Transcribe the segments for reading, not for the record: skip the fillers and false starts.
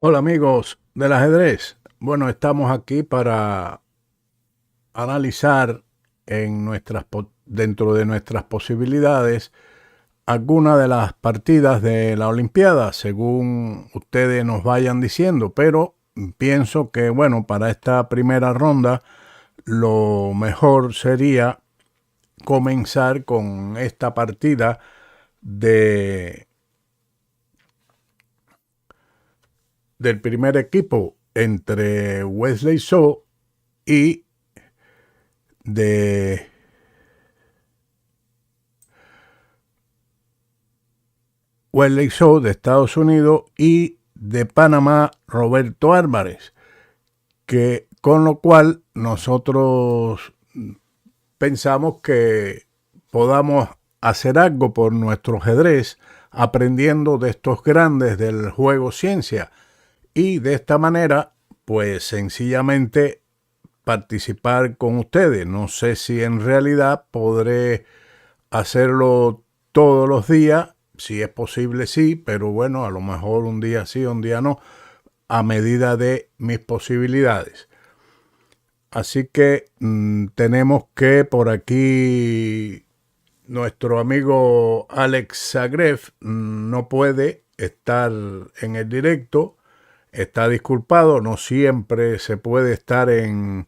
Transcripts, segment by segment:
Hola amigos del ajedrez. Bueno, estamos aquí para analizar dentro de nuestras posibilidades algunas de las partidas de la Olimpiada, según ustedes nos vayan diciendo, pero pienso que, bueno, para esta primera ronda lo mejor sería comenzar con esta partida de, del primer equipo entre Wesley So y de Wesley So de Estados Unidos y de Panamá Roberto Álvarez, que con lo cual nosotros pensamos que podamos hacer algo por nuestro ajedrez aprendiendo de estos grandes del juego ciencia y de esta manera pues sencillamente participar con ustedes. No sé si en realidad podré hacerlo todos los días, si es posible sí, pero bueno, a lo mejor un día sí, un día no, a medida de mis posibilidades. Así que tenemos que por aquí nuestro amigo Alex Zagrev no puede estar en el directo, está disculpado, no siempre se puede estar en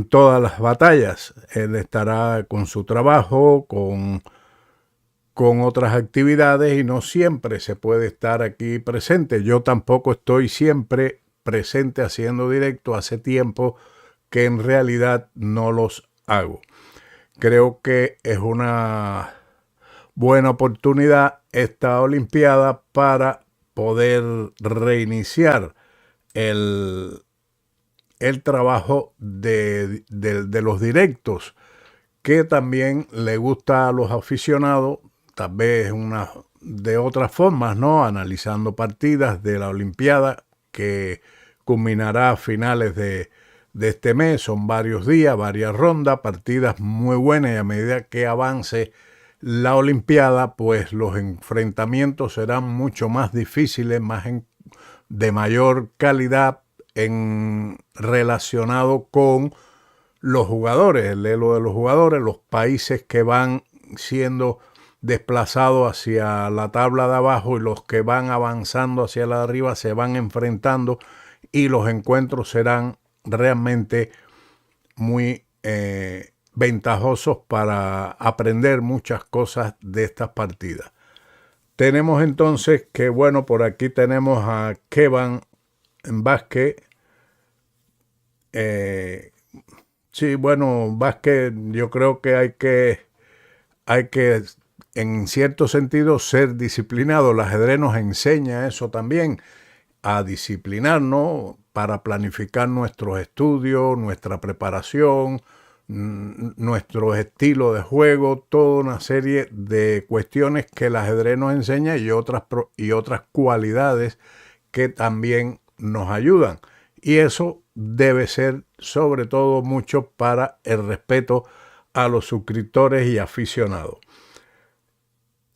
todas las batallas. Él estará con su trabajo, con otras actividades y no siempre se puede estar aquí presente. Yo tampoco estoy siempre presente haciendo directo, hace tiempo que en realidad no los hago. Creo que es una buena oportunidad esta Olimpiada para poder reiniciar el, el trabajo de los directos, que también le gusta a los aficionados, tal vez de otras formas, ¿no? Analizando partidas de la Olimpiada que culminará a finales de este mes, son varios días, varias rondas, partidas muy buenas y a medida que avance la Olimpiada, pues los enfrentamientos serán mucho más difíciles, de mayor calidad relacionado con los jugadores, el elo de los jugadores, los países que van siendo desplazados hacia la tabla de abajo y los que van avanzando hacia la de arriba se van enfrentando y los encuentros serán realmente muy ventajosos para aprender muchas cosas de estas partidas. Tenemos entonces que, bueno, por aquí tenemos a Kevin Vázquez. Sí, bueno, Vázquez, yo creo que hay que, en cierto sentido, ser disciplinado. El ajedrez nos enseña eso también, a disciplinarnos para planificar nuestros estudios, nuestra preparación, nuestro estilo de juego, toda una serie de cuestiones que el ajedrez nos enseña y otras cualidades que también nos ayudan. Y eso debe ser sobre todo mucho para el respeto a los suscriptores y aficionados.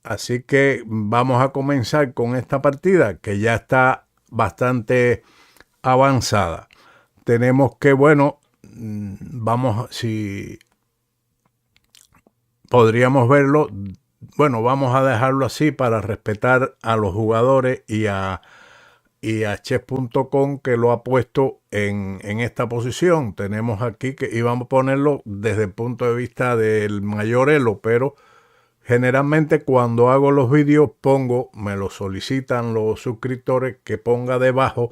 Así que vamos a comenzar con esta partida que ya está bastante avanzada. Tenemos que, bueno, si podríamos verlo, bueno, vamos a dejarlo así para respetar a los jugadores y a chess.com que lo ha puesto en esta posición. Tenemos aquí que íbamos a ponerlo desde el punto de vista del mayor elo, pero generalmente cuando hago los vídeos me lo solicitan los suscriptores que ponga debajo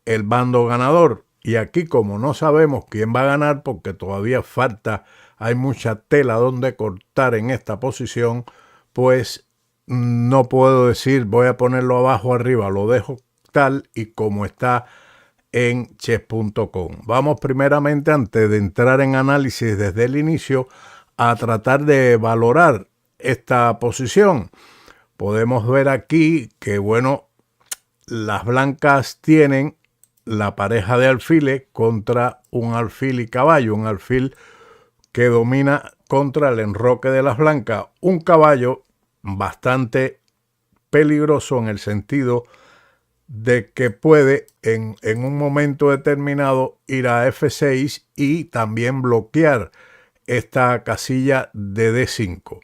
el bando ganador. Y aquí como no sabemos quién va a ganar porque todavía hay mucha tela donde cortar en esta posición, pues no puedo decir voy a ponerlo abajo o arriba, lo dejo tal y como está en chess.com. Vamos primeramente, antes de entrar en análisis desde el inicio, a tratar de valorar esta posición. Podemos ver aquí que, bueno, las blancas tienen la pareja de alfiles contra un alfil y caballo, un alfil que domina contra el enroque de las blancas, un caballo bastante peligroso en el sentido de que puede en un momento determinado ir a F6 y también bloquear esta casilla de D5.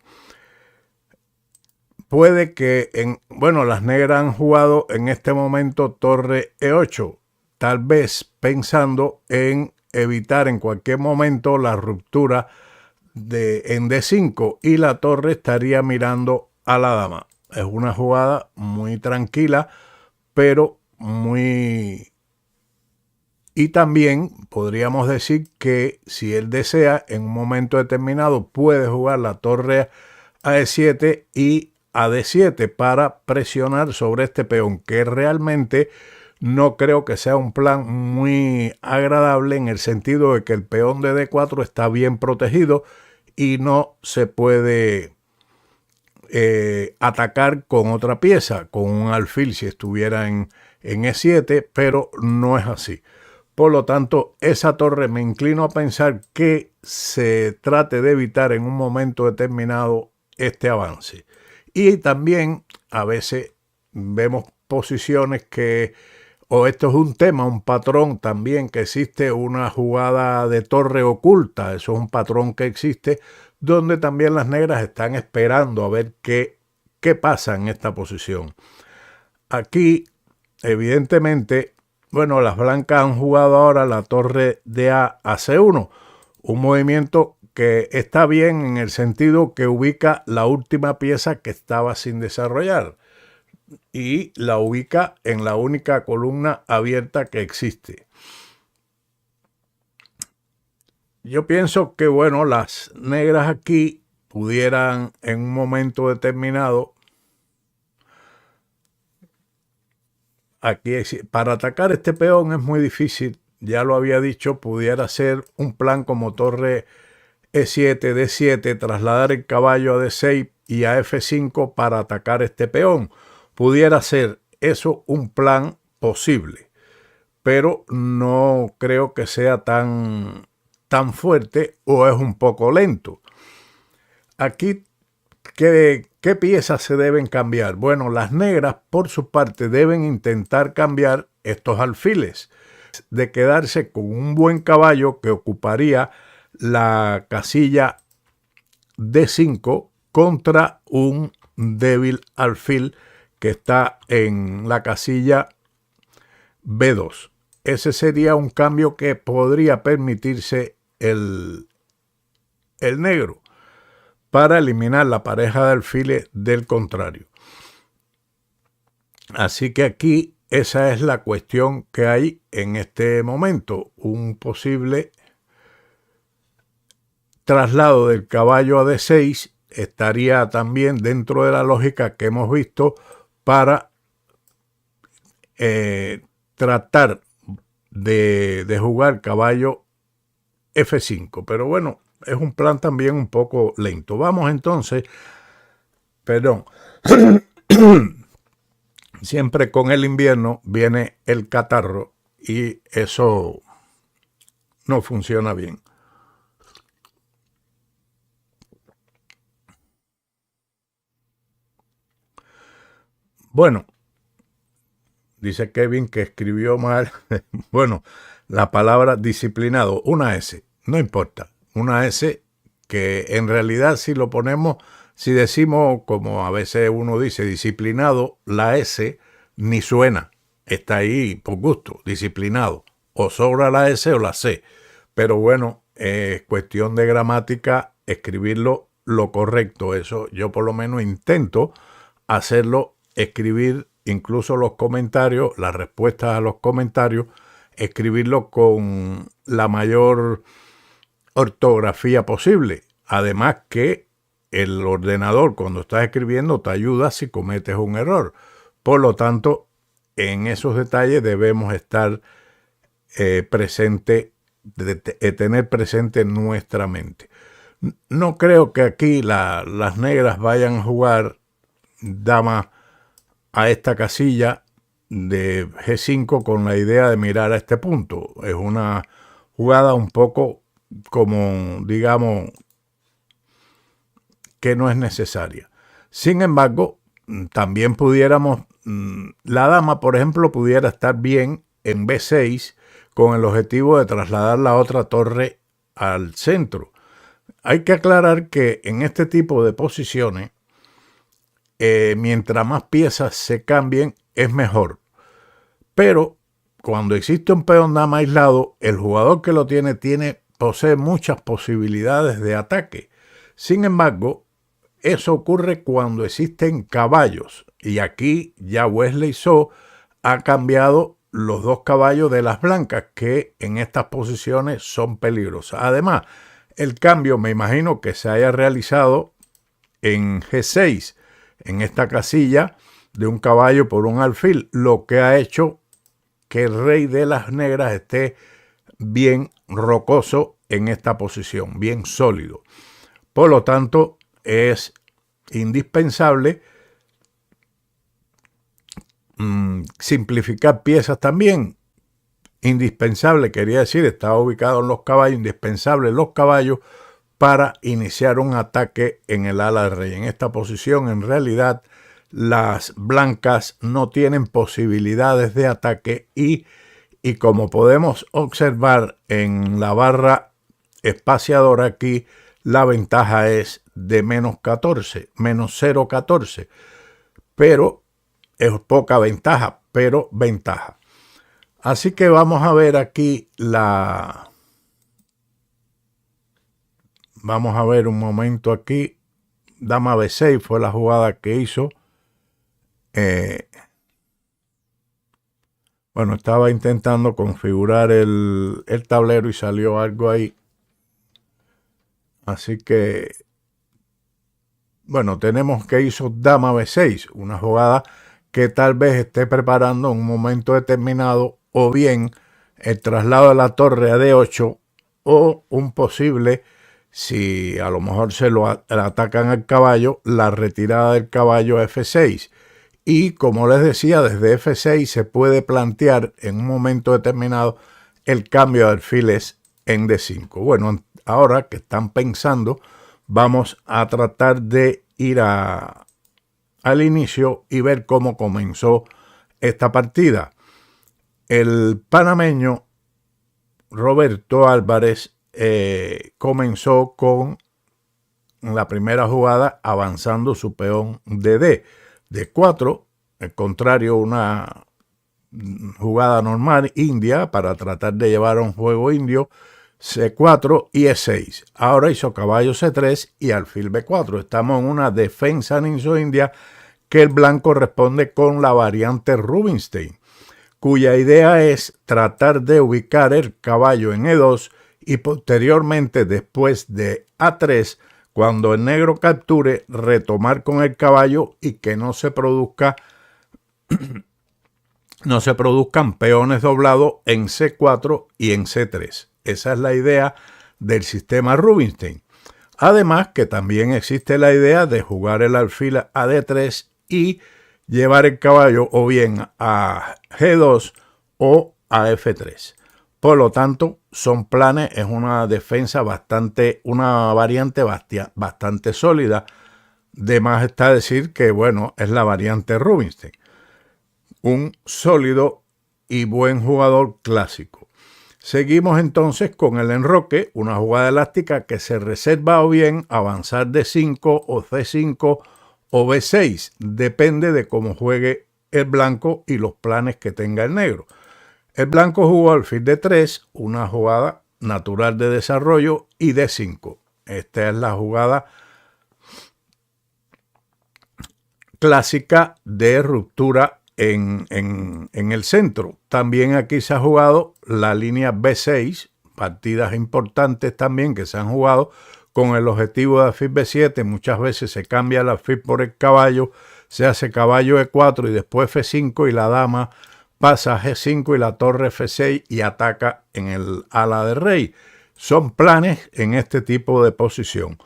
Puede que, las negras han jugado en este momento torre E8, tal vez pensando en evitar en cualquier momento la ruptura en D5 y la torre estaría mirando a la dama. Es una jugada muy tranquila, pero muy... Y también podríamos decir que si él desea, en un momento determinado puede jugar la torre a E7 y a D7 para presionar sobre este peón, que realmente no creo que sea un plan muy agradable en el sentido de que el peón de D4 está bien protegido y no se puede atacar con otra pieza, con un alfil si estuviera en E7, pero no es así. Por lo tanto, esa torre me inclino a pensar que se trate de evitar en un momento determinado este avance. Y también a veces vemos posiciones o esto es un tema, un patrón también, que existe una jugada de torre oculta. Eso es un patrón que existe, donde también las negras están esperando a ver qué pasa en esta posición. Aquí, evidentemente, las blancas han jugado ahora la torre de A a C1, un movimiento que está bien en el sentido que ubica la última pieza que estaba sin desarrollar y la ubica en la única columna abierta que existe. Yo pienso que, las negras aquí pudieran en un momento determinado, aquí para atacar este peón es muy difícil, ya lo había dicho, pudiera ser un plan como torre E7, D7, trasladar el caballo a D6 y a F5 para atacar este peón. Pudiera ser eso un plan posible, pero no creo que sea tan fuerte o es un poco lento. Aquí, ¿qué piezas se deben cambiar? Bueno, las negras, por su parte, deben intentar cambiar estos alfiles, de quedarse con un buen caballo que ocuparía la casilla D5 contra un débil alfil que está en la casilla B2. Ese sería un cambio que podría permitirse el negro para eliminar la pareja de alfiles del contrario. Así que aquí esa es la cuestión que hay en este momento. Un posible traslado del caballo a D6 estaría también dentro de la lógica que hemos visto para tratar de jugar caballo F5. Pero bueno, es un plan también un poco lento. Vamos entonces, siempre con el invierno viene el catarro y eso no funciona bien. Bueno, dice Kevin que escribió mal, la palabra disciplinado, una S, no importa, una S que en realidad si lo ponemos, si decimos como a veces uno dice disciplinado, la S ni suena, está ahí por gusto, disciplinado, o sobra la S o la C, pero es cuestión de gramática escribirlo lo correcto, eso yo por lo menos intento hacerlo, escribir incluso los comentarios, las respuestas a los comentarios, escribirlo con la mayor ortografía posible. Además que el ordenador cuando estás escribiendo te ayuda si cometes un error. Por lo tanto, en esos detalles debemos estar tener presente en nuestra mente. No creo que aquí las negras vayan a jugar dama a esta casilla de G5 con la idea de mirar a este punto. Es una jugada un poco como, digamos, que no es necesaria. Sin embargo, también pudiéramos la dama, por ejemplo, pudiera estar bien en B6 con el objetivo de trasladar la otra torre al centro. Hay que aclarar que en este tipo de posiciones, mientras más piezas se cambien, es mejor. Pero cuando existe un peón dama aislado, el jugador que lo tiene posee muchas posibilidades de ataque. Sin embargo, eso ocurre cuando existen caballos. Y aquí ya Wesley So ha cambiado los dos caballos de las blancas, que en estas posiciones son peligrosas. Además, el cambio me imagino que se haya realizado en G6, en esta casilla de un caballo por un alfil, lo que ha hecho que el rey de las negras esté bien rocoso en esta posición, bien sólido. Por lo tanto, es indispensable simplificar piezas también. Indispensable, quería decir, estaba ubicado en los caballos, indispensable los caballos para iniciar un ataque en el ala del rey. En esta posición, en realidad, las blancas no tienen posibilidades de ataque y como podemos observar en la barra espaciadora aquí, la ventaja es de menos 14, menos 0,14, pero es poca ventaja, pero ventaja. Así que vamos a ver aquí vamos a ver un momento aquí. Dama B6 fue la jugada que hizo. Bueno, estaba intentando configurar el tablero y salió algo ahí. Así que, bueno, tenemos que hizo Dama B6, una jugada que tal vez esté preparando en un momento determinado, o bien el traslado de la torre a D8, o un posible, si a lo mejor se lo atacan al caballo, la retirada del caballo a F6. Y como les decía, desde F6 se puede plantear en un momento determinado el cambio de alfiles en D5. Bueno, ahora que están pensando, vamos a tratar de ir al inicio y ver cómo comenzó esta partida. El panameño Roberto Álvarez comenzó con la primera jugada avanzando su peón de D4, el contrario, una jugada normal india para tratar de llevar a un juego indio, C4 y E6. Ahora hizo caballo C3 y alfil B4. Estamos en una defensa ninja-india que el blanco responde con la variante Rubinstein, cuya idea es tratar de ubicar el caballo en E2 y posteriormente, después de A3, cuando el negro capture, retomar con el caballo y que no se produzcan peones doblados en C4 y en C3. Esa es la idea del sistema Rubinstein. Además que también existe la idea de jugar el alfil a D3 y llevar el caballo o bien a G2 o a F3. Por lo tanto, son planes, es una defensa una variante bastante sólida. De más está decir que, bueno, es la variante Rubinstein. Un sólido y buen jugador clásico. Seguimos entonces con el enroque, una jugada elástica que se reserva o bien avanzar D5 o C5 o B6. Depende de cómo juegue el blanco y los planes que tenga el negro. El blanco jugó alfil D3, una jugada natural de desarrollo, y D5. Esta es la jugada clásica de ruptura en el centro. También aquí se ha jugado la línea B6, partidas importantes también que se han jugado con el objetivo de alfil B7. Muchas veces se cambia el alfil por el caballo, se hace caballo E4 y después F5 y la dama pasa a G5 y la torre F6 y ataca en el ala de rey. Son planes en este tipo de posición.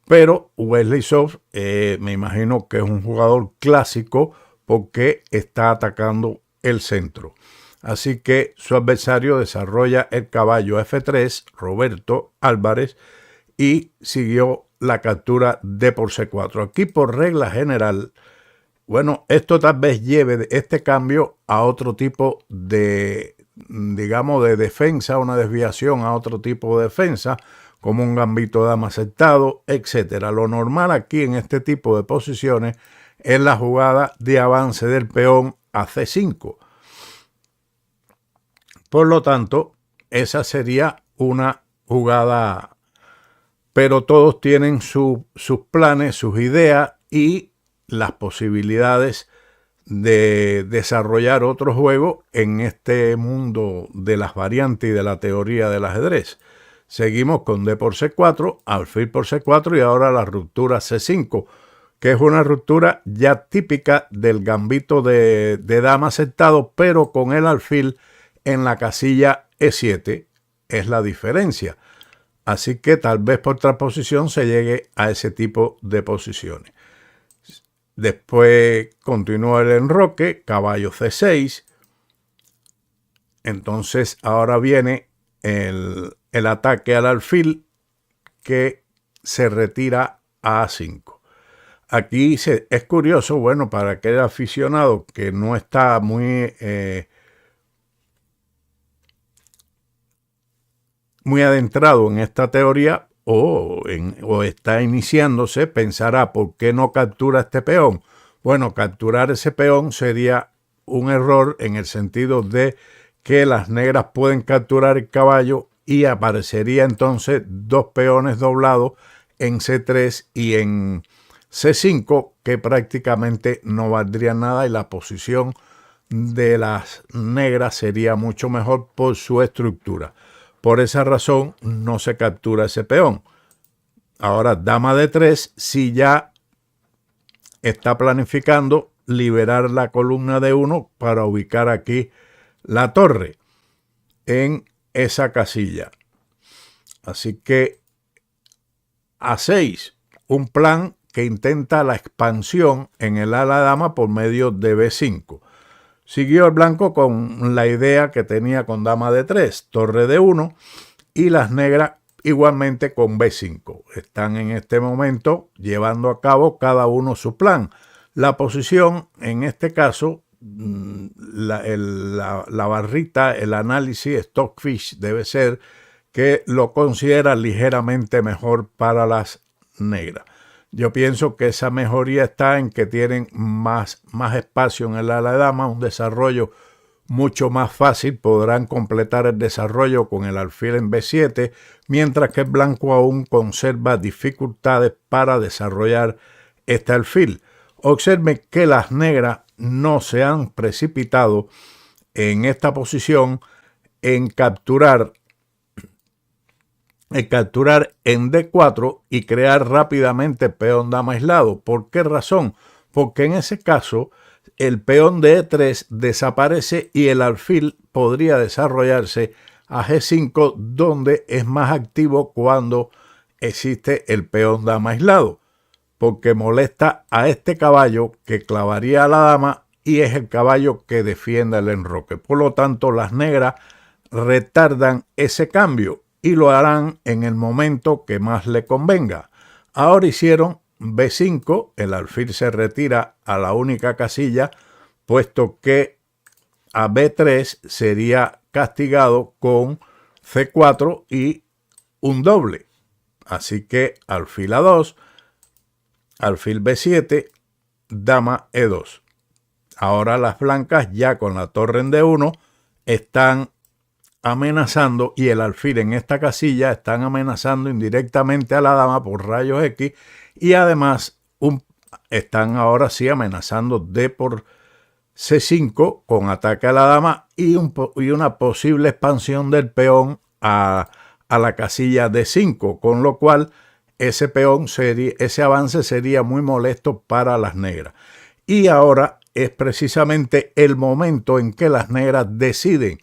Pero Wesley So me imagino que es un jugador clásico porque está atacando el centro. Así que su adversario desarrolla el caballo F3, Roberto Álvarez, y siguió la captura D por C4. Aquí, por regla general, Bueno, esto tal vez lleve este cambio a otro tipo de, digamos, de defensa, una desviación a otro tipo de defensa, como un gambito de dama aceptado, etcétera. Lo normal aquí en este tipo de posiciones es la jugada de avance del peón a C5. Por lo tanto, esa sería una jugada, pero todos tienen sus planes, sus ideas y las posibilidades de desarrollar otro juego en este mundo de las variantes y de la teoría del ajedrez. Seguimos con D por C4, alfil por C4 y ahora la ruptura C5, que es una ruptura ya típica del gambito de dama aceptado, pero con el alfil en la casilla E7 es la diferencia. Así que tal vez por transposición se llegue a ese tipo de posiciones. Después continúa el enroque, caballo C6. Entonces ahora viene el ataque al alfil que se retira a A5. Aquí es curioso, bueno, para aquel aficionado que no está muy adentrado en esta teoría o está iniciándose, pensará, ¿por qué no captura este peón? Bueno, capturar ese peón sería un error en el sentido de que las negras pueden capturar el caballo y aparecería entonces dos peones doblados en C3 y en C5 que prácticamente no valdrían nada y la posición de las negras sería mucho mejor por su estructura. Por esa razón no se captura ese peón. Ahora, dama de 3, si ya está planificando liberar la columna de 1 para ubicar aquí la torre en esa casilla. Así que A6, un plan que intenta la expansión en el ala dama por medio de B5. Siguió el blanco con la idea que tenía con dama de 3, torre de 1, y las negras igualmente con B5. Están en este momento llevando a cabo cada uno su plan. La posición, en este caso, la barrita, el análisis Stockfish debe ser que lo considera ligeramente mejor para las negras. Yo pienso que esa mejoría está en que tienen más espacio en el ala de dama, un desarrollo mucho más fácil, podrán completar el desarrollo con el alfil en B7, mientras que el blanco aún conserva dificultades para desarrollar este alfil. Observen que las negras no se han precipitado en esta posición en capturar en D4 y crear rápidamente peón dama aislado. ¿Por qué razón? Porque en ese caso el peón de E3 desaparece y el alfil podría desarrollarse a G5, donde es más activo cuando existe el peón dama aislado, porque molesta a este caballo que clavaría a la dama y es el caballo que defiende el enroque. Por lo tanto, las negras retardan ese cambio y lo harán en el momento que más le convenga. Ahora hicieron B5, el alfil se retira a la única casilla, puesto que a B3 sería castigado con C4 y un doble. Así que alfil A2, alfil B7, dama E2. Ahora las blancas ya con la torre en D1 están amenazando y el alfil en esta casilla están amenazando indirectamente a la dama por rayos X y además están ahora sí amenazando D por C5 con ataque a la dama y una posible expansión del peón a la casilla D5, con lo cual ese avance sería muy molesto para las negras. Y ahora es precisamente el momento en que las negras deciden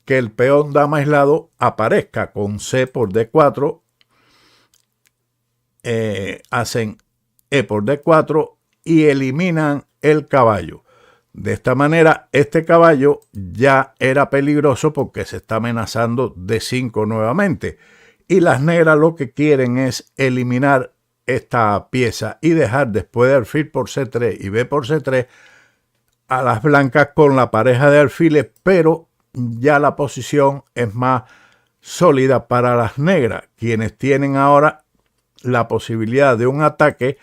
que el peón dama aislado aparezca con C por D4, hacen E por D4 y eliminan el caballo. De esta manera, este caballo ya era peligroso porque se está amenazando D5 nuevamente. Y las negras lo que quieren es eliminar esta pieza y dejar después de alfil por C3 y B por C3 a las blancas con la pareja de alfiles, pero ya la posición es más sólida para las negras, quienes tienen ahora la posibilidad de un ataque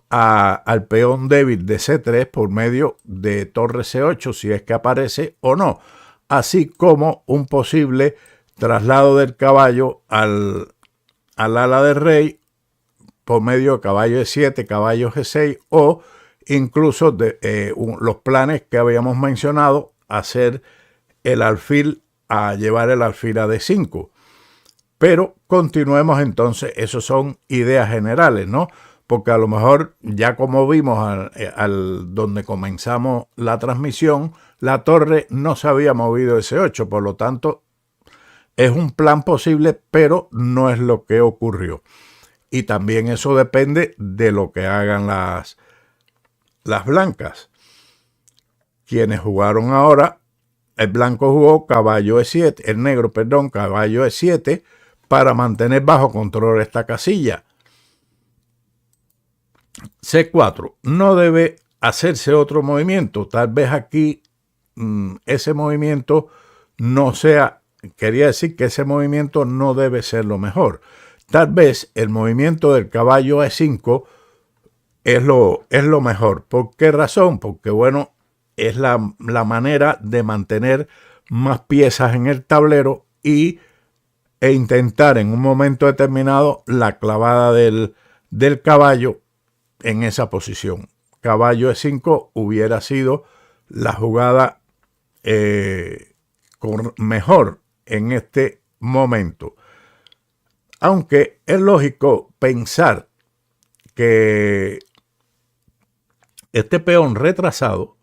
al peón débil de C3 por medio de torre C8 si es que aparece o no, así como un posible traslado del caballo al ala del rey por medio de caballo E7, caballo G6 o incluso los planes que habíamos mencionado, hacer el alfil a llevar el alfil a D5. Pero continuemos entonces, esos son ideas generales, ¿no? Porque a lo mejor ya como vimos donde comenzamos la transmisión, la torre no se había movido ese 8, por lo tanto es un plan posible, pero no es lo que ocurrió. Y también eso depende de lo que hagan las blancas. Quienes jugaron ahora, el blanco jugó caballo E7, el negro, perdón, caballo E7 para mantener bajo control esta casilla. C4, no debe hacerse otro movimiento, tal vez aquí ese movimiento no sea, quería decir que ese movimiento no debe ser lo mejor. Tal vez el movimiento del caballo E5 es lo mejor. ¿Por qué razón? Porque bueno, es la manera de mantener más piezas en el tablero e intentar en un momento determinado la clavada del caballo en esa posición. Caballo E5 hubiera sido la jugada mejor en este momento. Aunque es lógico pensar que este peón retrasado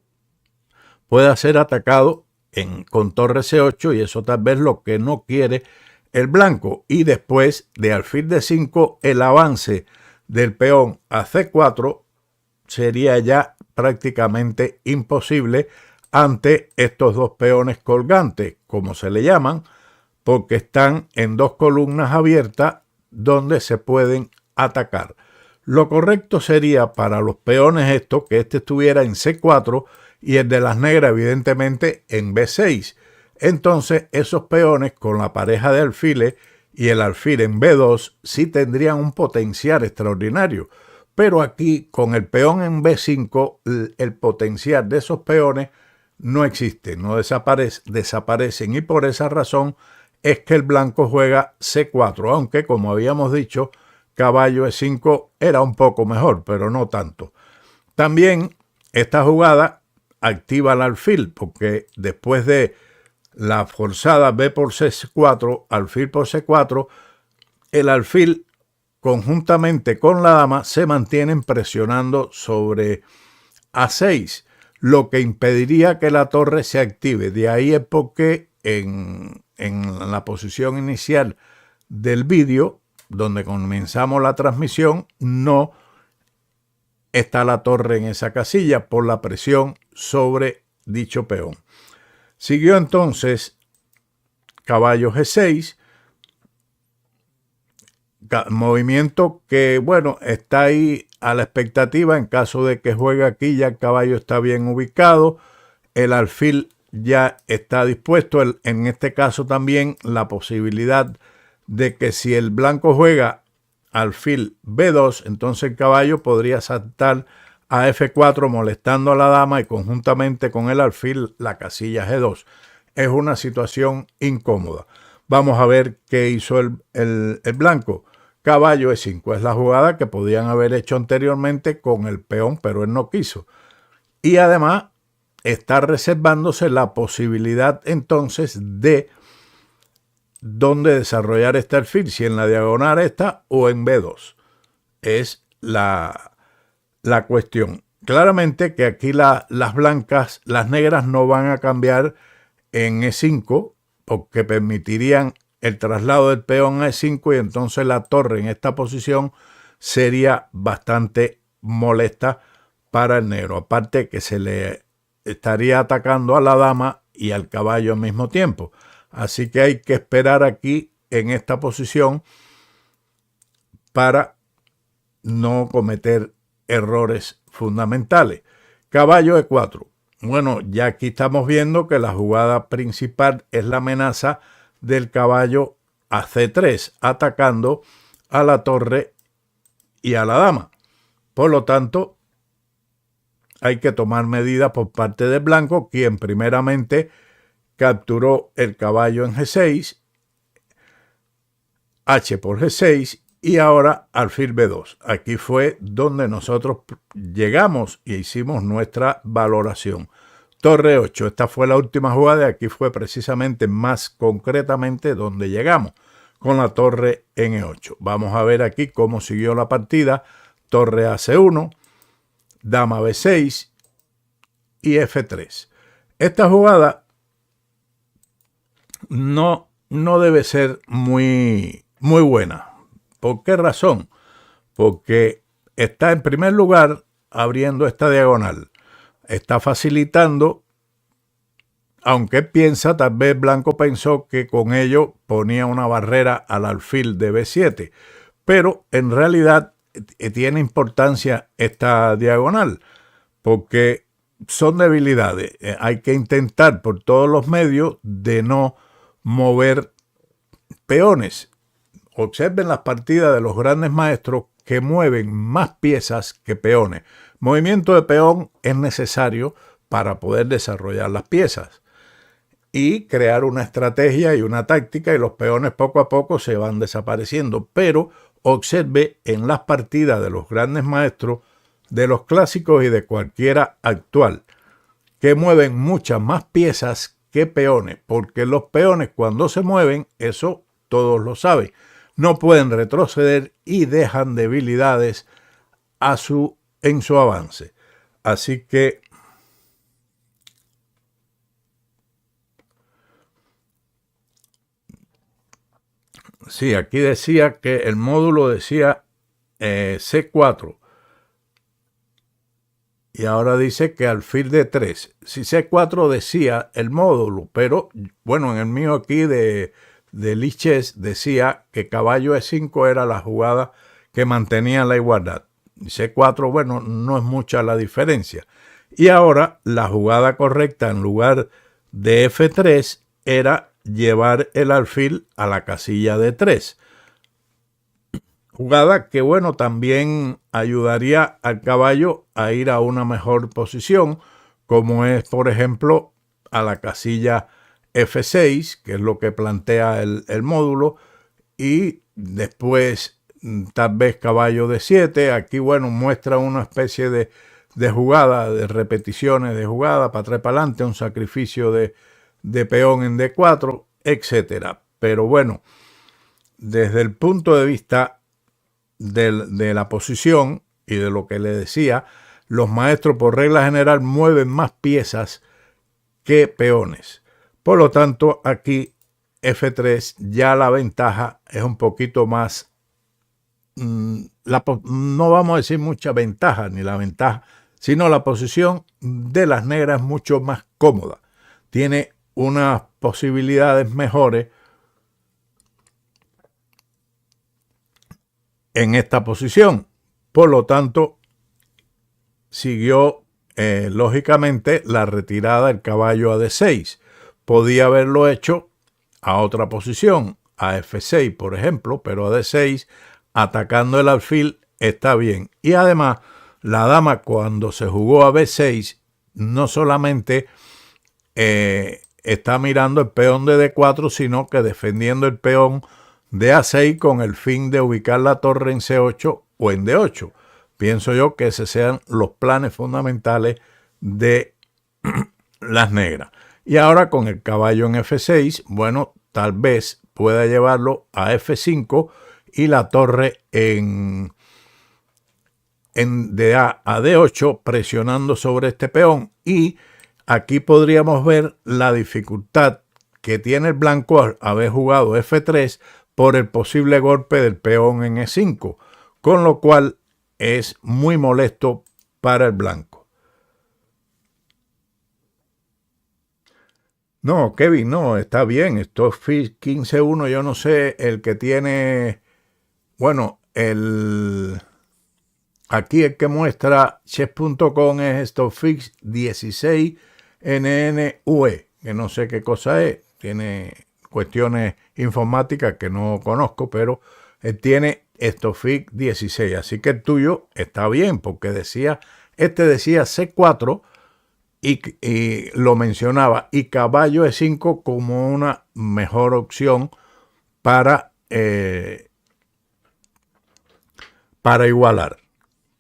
pueda ser atacado con torre C8 y eso tal vez lo que no quiere el blanco. Y después de alfil D5 el avance del peón a C4 sería ya prácticamente imposible ante estos dos peones colgantes, como se le llaman, porque están en dos columnas abiertas donde se pueden atacar. Lo correcto sería para los peones esto, que este estuviera en C4 y el de las negras evidentemente en B6. Entonces esos peones con la pareja de alfiles y el alfil en B2 sí tendrían un potencial extraordinario. Pero aquí con el peón en B5 el potencial de esos peones no existe, no desaparecen y por esa razón es que el blanco juega C4, aunque como habíamos dicho, caballo E5 era un poco mejor, pero no tanto. También esta jugada activa el alfil, porque después de la forzada B por C4, alfil por C4, el alfil conjuntamente con la dama se mantienen presionando sobre A6, lo que impediría que la torre se active. De ahí es porque en la posición inicial del vídeo, donde comenzamos la transmisión, no está la torre en esa casilla por la presión sobre dicho peón. Siguió entonces caballo G6, movimiento que, bueno, está ahí a la expectativa en caso de que juegue aquí, ya el caballo está bien ubicado, el alfil ya está dispuesto, en este caso también la posibilidad de que si el blanco juega alfil B2, entonces el caballo podría saltar a F4 molestando a la dama y conjuntamente con el alfil la casilla G2. Es una situación incómoda. Vamos a ver qué hizo el blanco. Caballo E5 es la jugada que podían haber hecho anteriormente con el peón, pero él no quiso. Y además está reservándose la posibilidad entonces de dónde desarrollar este alfil, si en la diagonal esta o en B2. Es la cuestión. Claramente que aquí las blancas, las negras no van a cambiar en E5 porque permitirían el traslado del peón a E5 y entonces la torre en esta posición sería bastante molesta para el negro. Aparte que se le estaría atacando a la dama y al caballo al mismo tiempo. Así que hay que esperar aquí en esta posición para no cometer errores fundamentales. Caballo E4. Bueno, ya aquí estamos viendo que la jugada principal es la amenaza del caballo a C3, atacando a la torre y a la dama. Por lo tanto, hay que tomar medidas por parte del blanco, quien primeramente capturó el caballo en G6, H por G6 y ahora alfil B2. Aquí fue donde nosotros llegamos y hicimos nuestra valoración. Torre 8, esta fue la última jugada y aquí fue precisamente más concretamente donde llegamos, con la torre en E8. Vamos a ver aquí cómo siguió la partida. Torre a C1, dama B6 y F3. Esta jugada no debe ser muy buena. ¿Por qué razón? Porque está en primer lugar abriendo esta diagonal. Está facilitando, aunque piensa, tal vez blanco pensó que con ello ponía una barrera al alfil de B7, pero en realidad tiene importancia esta diagonal, porque son debilidades. Hay que intentar por todos los medios de no mover peones. Observen las partidas de los grandes maestros que mueven más piezas que peones. Movimiento de peón es necesario para poder desarrollar las piezas y crear una estrategia y una táctica, y los peones poco a poco se van desapareciendo. Pero observe en las partidas de los grandes maestros, de los clásicos y de cualquiera actual, que mueven muchas más piezas que peones, porque los peones cuando se mueven, eso todos lo saben, no pueden retroceder y dejan debilidades en su avance. Así que sí, aquí decía que el módulo decía C4 y ahora dice que alfil de 3. Si C4 decía el módulo, pero bueno, en el mío aquí de Lichess decía que caballo E5 era la jugada que mantenía la igualdad. C4, bueno, no es mucha la diferencia. Y ahora la jugada correcta en lugar de F3 era llevar el alfil a la casilla de 3. Jugada que, bueno, también ayudaría al caballo a ir a una mejor posición, como es, por ejemplo, a la casilla F6, que es lo que plantea el módulo, y después tal vez caballo de 7. Aquí, bueno, muestra una especie de jugada, de repeticiones de jugada, para atrás para adelante, un sacrificio de peón en D4, etc. Pero bueno, desde el punto de vista de la posición y de lo que le decía, los maestros por regla general mueven más piezas que peones. Por lo tanto, aquí F3 ya la ventaja es un poquito más, no vamos a decir mucha ventaja, ni la ventaja, sino la posición de las negras es mucho más cómoda. Tiene unas posibilidades mejores en esta posición. Por lo tanto, siguió lógicamente la retirada del caballo a D6. Podía haberlo hecho a otra posición, a F6 por ejemplo, pero a D6 atacando el alfil está bien. Y además la dama cuando se jugó a B6 no solamente está mirando el peón de D4, sino que defendiendo el peón de A6 con el fin de ubicar la torre en C8 o en D8. Pienso yo que esos sean los planes fundamentales de las negras. Y ahora con el caballo en F6, bueno, tal vez pueda llevarlo a F5 y la torre de A a D8 presionando sobre este peón. Y aquí podríamos ver la dificultad que tiene el blanco al haber jugado F3 por el posible golpe del peón en E5, con lo cual es muy molesto para el blanco. No, Kevin, no, está bien, esto es 15-1, yo no sé, el que tiene, bueno, aquí el que muestra chess.com es Stockfish 16NNUE, que no sé qué cosa es, tiene cuestiones informáticas que no conozco, pero él tiene Stockfish 16, así que el tuyo está bien, porque decía C4 y lo mencionaba, y caballo E5 como una mejor opción para igualar.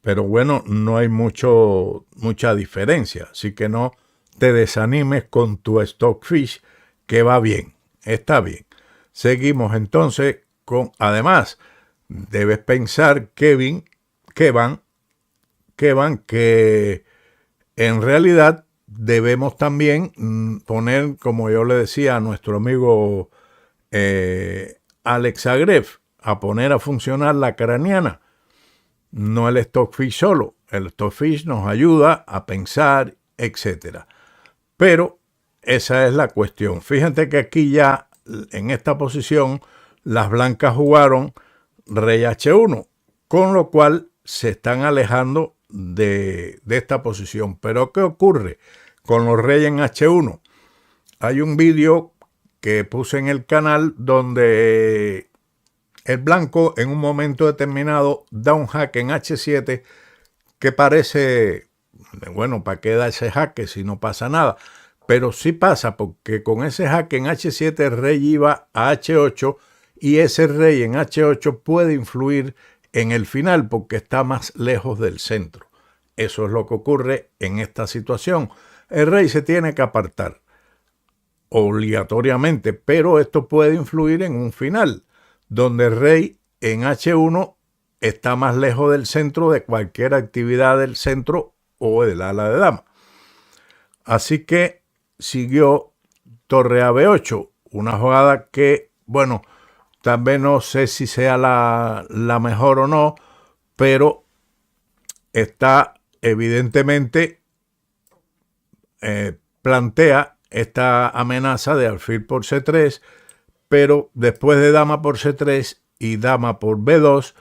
Pero bueno, no hay mucha diferencia, así que no te desanimes con tu Stockfish, que va bien, está bien. Seguimos entonces con, además, debes pensar, Kevan, que en realidad debemos también poner, como yo le decía a nuestro amigo Alex Agrev, a poner a funcionar la craniana, no el Stockfish solo. El Stockfish nos ayuda a pensar, etc. Pero esa es la cuestión. Fíjate que aquí ya en esta posición las blancas jugaron rey H1, con lo cual se están alejando de esta posición. Pero ¿qué ocurre con los reyes en H1? Hay un vídeo que puse en el canal donde el blanco en un momento determinado da un jaque en H7 que parece, bueno, ¿para qué da ese jaque si no pasa nada? Pero sí pasa, porque con ese jaque en H7 el rey iba a H8 y ese rey en H8 puede influir en el final porque está más lejos del centro. Eso es lo que ocurre en esta situación. El rey se tiene que apartar obligatoriamente, pero esto puede influir en un final, donde el rey en H1 está más lejos del centro de cualquier actividad del centro o del ala de dama. Así que siguió torre a B8, una jugada que, bueno, también no sé si sea la mejor o no, pero está evidentemente plantea esta amenaza de alfil por C3, pero después de dama por C3 y dama por B2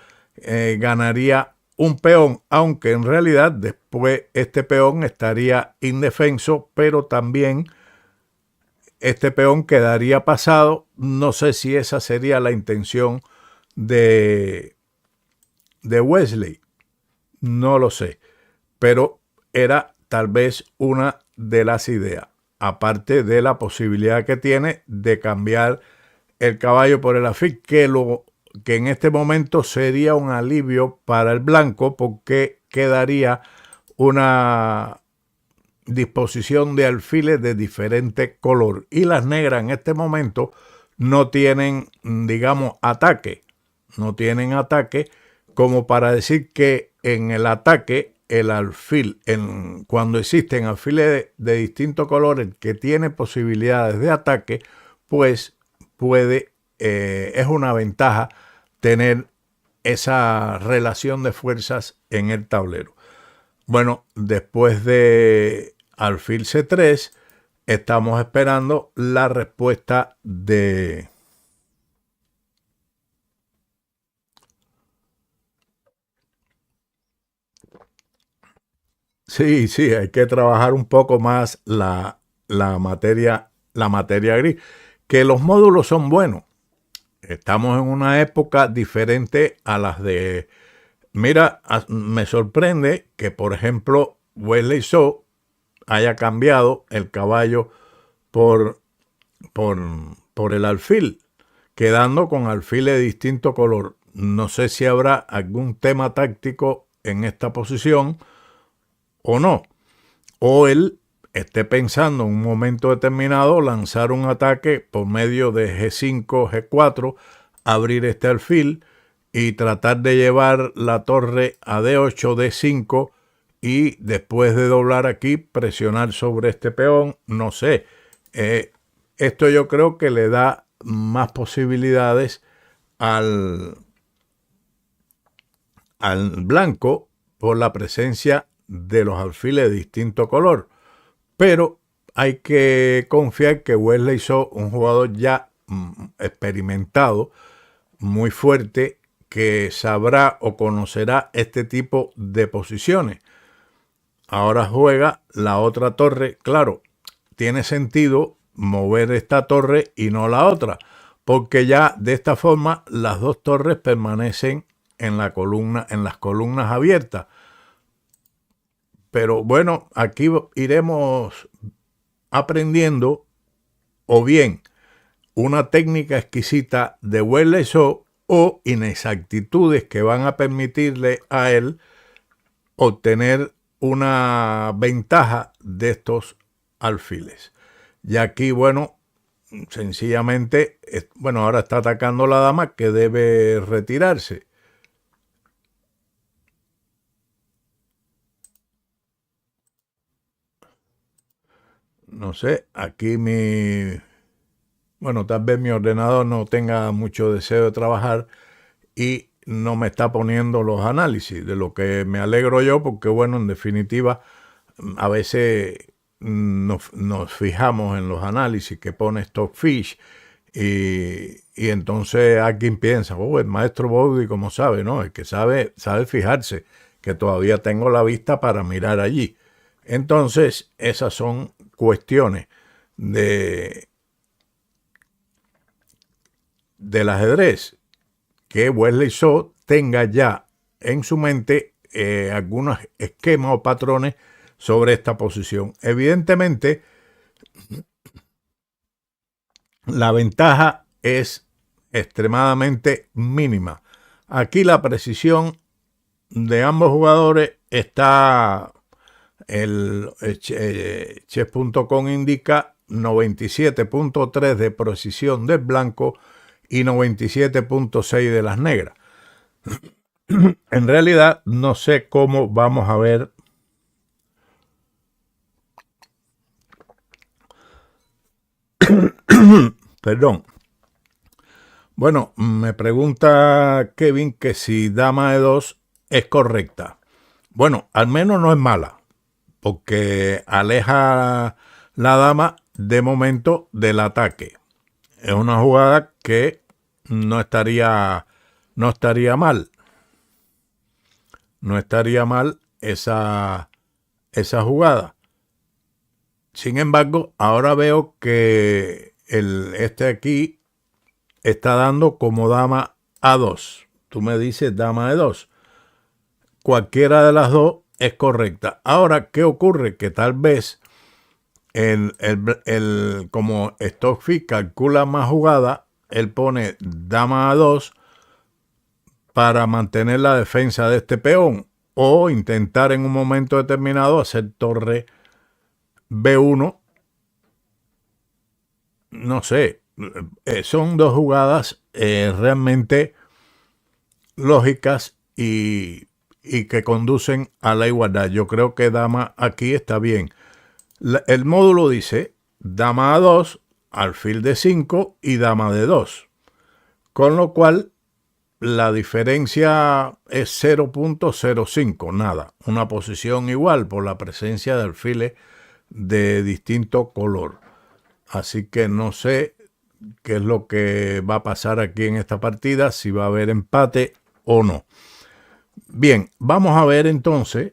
ganaría un peón, aunque en realidad después este peón estaría indefenso, pero también este peón quedaría pasado. No sé si esa sería la intención de Wesley, no lo sé, pero era tal vez una de las ideas, aparte de la posibilidad que tiene de cambiar el caballo por el alfil, que en este momento sería un alivio para el blanco porque quedaría una disposición de alfiles de diferente color y las negras en este momento no tienen, digamos, ataque, no tienen ataque como para decir que en el ataque el alfil, cuando existen alfiles de distintos colores que tiene posibilidades de ataque, pues es una ventaja tener esa relación de fuerzas en el tablero. Bueno, después de alfil C3, estamos esperando la respuesta de Sí, hay que trabajar un poco más la materia gris, que los módulos son buenos. Estamos en una época diferente a las de... Mira, me sorprende que, por ejemplo, Wesley So haya cambiado el caballo por, por, por el alfil, quedando con alfil de distinto color. No sé si habrá algún tema táctico en esta posición o no. O él esté pensando en un momento determinado lanzar un ataque por medio de G5, G4, abrir este alfil y tratar de llevar la torre a D8, D5 y después de doblar aquí presionar sobre este peón, no sé. Esto yo creo que le da más posibilidades al blanco por la presencia de los alfiles de distinto color. Pero hay que confiar que Wesley So, un jugador ya experimentado, muy fuerte, que sabrá o conocerá este tipo de posiciones. Ahora juega la otra torre. Claro, tiene sentido mover esta torre y no la otra, porque ya de esta forma las dos torres permanecen en la columna, en las columnas abiertas. Pero bueno, aquí iremos aprendiendo o bien una técnica exquisita de Wesley So o inexactitudes que van a permitirle a él obtener una ventaja de estos alfiles. Y aquí, bueno, sencillamente, bueno, ahora está atacando la dama que debe retirarse. No sé, aquí bueno, tal vez mi ordenador no tenga mucho deseo de trabajar y no me está poniendo los análisis, de lo que me alegro yo, porque bueno, en definitiva, a veces nos fijamos en los análisis que pone Stockfish y entonces alguien piensa, oh, el maestro Bowdy, como sabe, ¿no? El que sabe fijarse, que todavía tengo la vista para mirar allí. Entonces, esas son cuestiones del ajedrez que Wesley So tenga ya en su mente algunos esquemas o patrones sobre esta posición. Evidentemente, la ventaja es extremadamente mínima. Aquí la precisión de ambos jugadores está, el chess.com indica 97.3 de precisión del blanco y 97.6 de las negras. En realidad no sé cómo vamos a ver perdón. Bueno, me pregunta Kevin que si dama de 2 es correcta. Bueno, al menos no es mala, porque aleja la dama de momento del ataque. Es una jugada que no estaría mal. No estaría mal esa jugada. Sin embargo, ahora veo que este aquí está dando como dama A2. Tú me dices dama de 2. Cualquiera de las dos es correcta. Ahora, ¿qué ocurre? Que tal vez como Stockfish calcula más jugada, él pone dama A2 para mantener la defensa de este peón o intentar en un momento determinado hacer torre B1. No sé, son dos jugadas realmente lógicas y que conducen a la igualdad. Yo creo que dama aquí está bien. El módulo dice dama A2, alfil de 5 y dama de 2. Con lo cual la diferencia es 0.05, nada. Una posición igual por la presencia de alfiles de distinto color. Así que no sé qué es lo que va a pasar aquí en esta partida, si va a haber empate o no. Bien, vamos a ver entonces,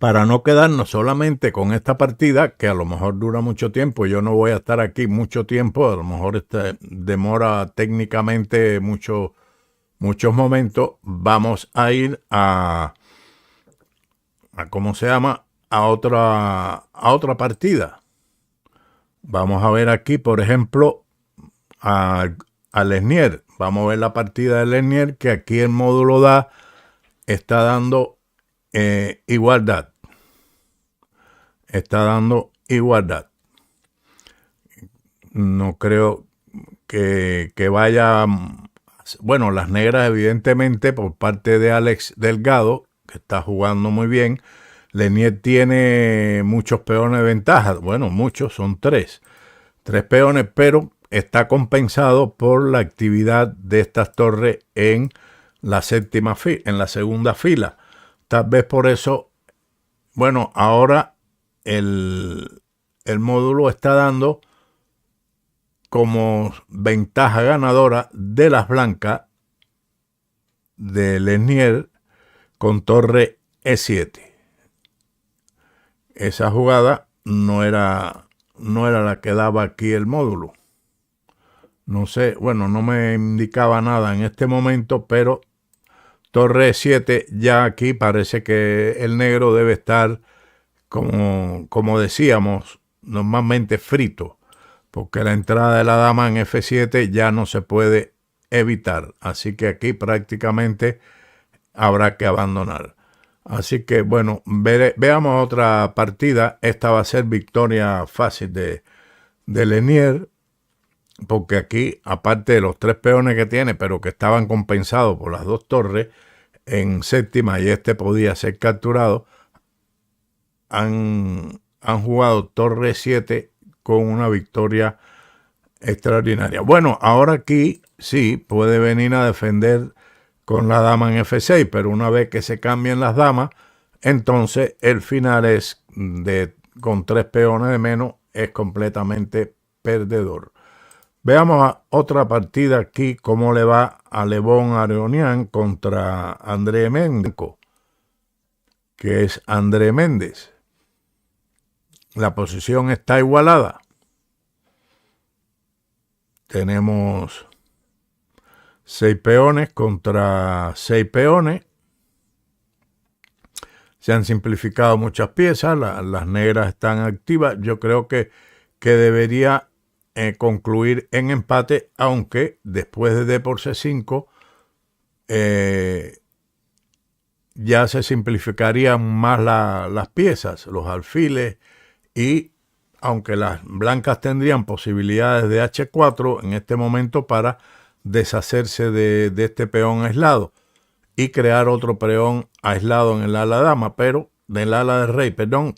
para no quedarnos solamente con esta partida, que a lo mejor dura mucho tiempo, yo no voy a estar aquí mucho tiempo, a lo mejor demora técnicamente muchos momentos, vamos a ir a ¿cómo se llama? A otra partida. Vamos a ver aquí, por ejemplo, a Lesnier. Vamos a ver la partida de Lesnier, que aquí el módulo DA está dando igualdad. Está dando igualdad. No creo que vaya... Bueno, las negras, evidentemente, por parte de Alex Delgado, que está jugando muy bien. Lesnier tiene muchos peones de ventaja. Bueno, muchos, son tres peones, pero está compensado por la actividad de estas torres en la en la segunda fila. Tal vez por eso, bueno, ahora el módulo está dando como ventaja ganadora de las blancas de Lenier con torre E7. Esa jugada no era la que daba aquí el módulo. No sé, bueno, no me indicaba nada en este momento, pero torre E7 ya aquí parece que el negro debe estar, como decíamos, normalmente frito, porque la entrada de la dama en F7 ya no se puede evitar. Así que aquí prácticamente habrá que abandonar. Así que bueno, veamos otra partida. Esta va a ser victoria fácil de Lenier, porque aquí, aparte de los 3 peones que tiene, pero que estaban compensados por las 2 torres en séptima y este podía ser capturado, han jugado torre 7 con una victoria extraordinaria. Bueno, ahora aquí sí puede venir a defender con la dama en F6, pero una vez que se cambien las damas, entonces el final es con 3 peones de menos, es completamente perdedor. Veamos otra partida aquí, cómo le va a Levon Aronian contra André Mendenko, que es André Méndez. La posición está igualada. Tenemos 6 peones contra 6 peones. Se han simplificado muchas piezas, las negras están activas. Yo creo que debería concluir en empate, aunque después de D por C5 ya se simplificarían más las piezas, los alfiles, y aunque las blancas tendrían posibilidades de H4 en este momento para deshacerse de este peón aislado y crear otro peón aislado en el ala dama, pero del ala de rey, pero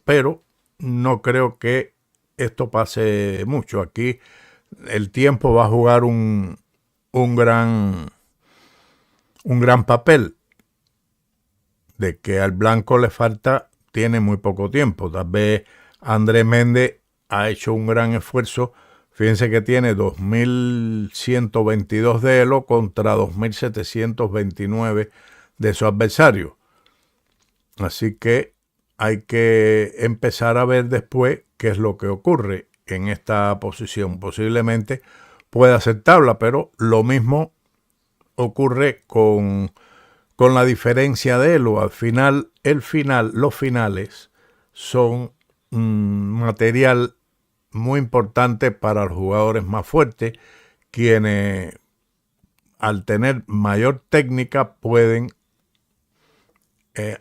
no creo que esto pase mucho. Aquí el tiempo va a jugar un gran papel, de que al blanco le tiene muy poco tiempo. Tal vez André Méndez ha hecho un gran esfuerzo. Fíjense que tiene 2.122 de elo contra 2.729 de su adversario. Así que hay que empezar a ver después qué es lo que ocurre en esta posición. Posiblemente pueda ser tabla, pero lo mismo ocurre con la diferencia de elo. Al final, los finales son material muy importante para los jugadores más fuertes, quienes al tener mayor técnica pueden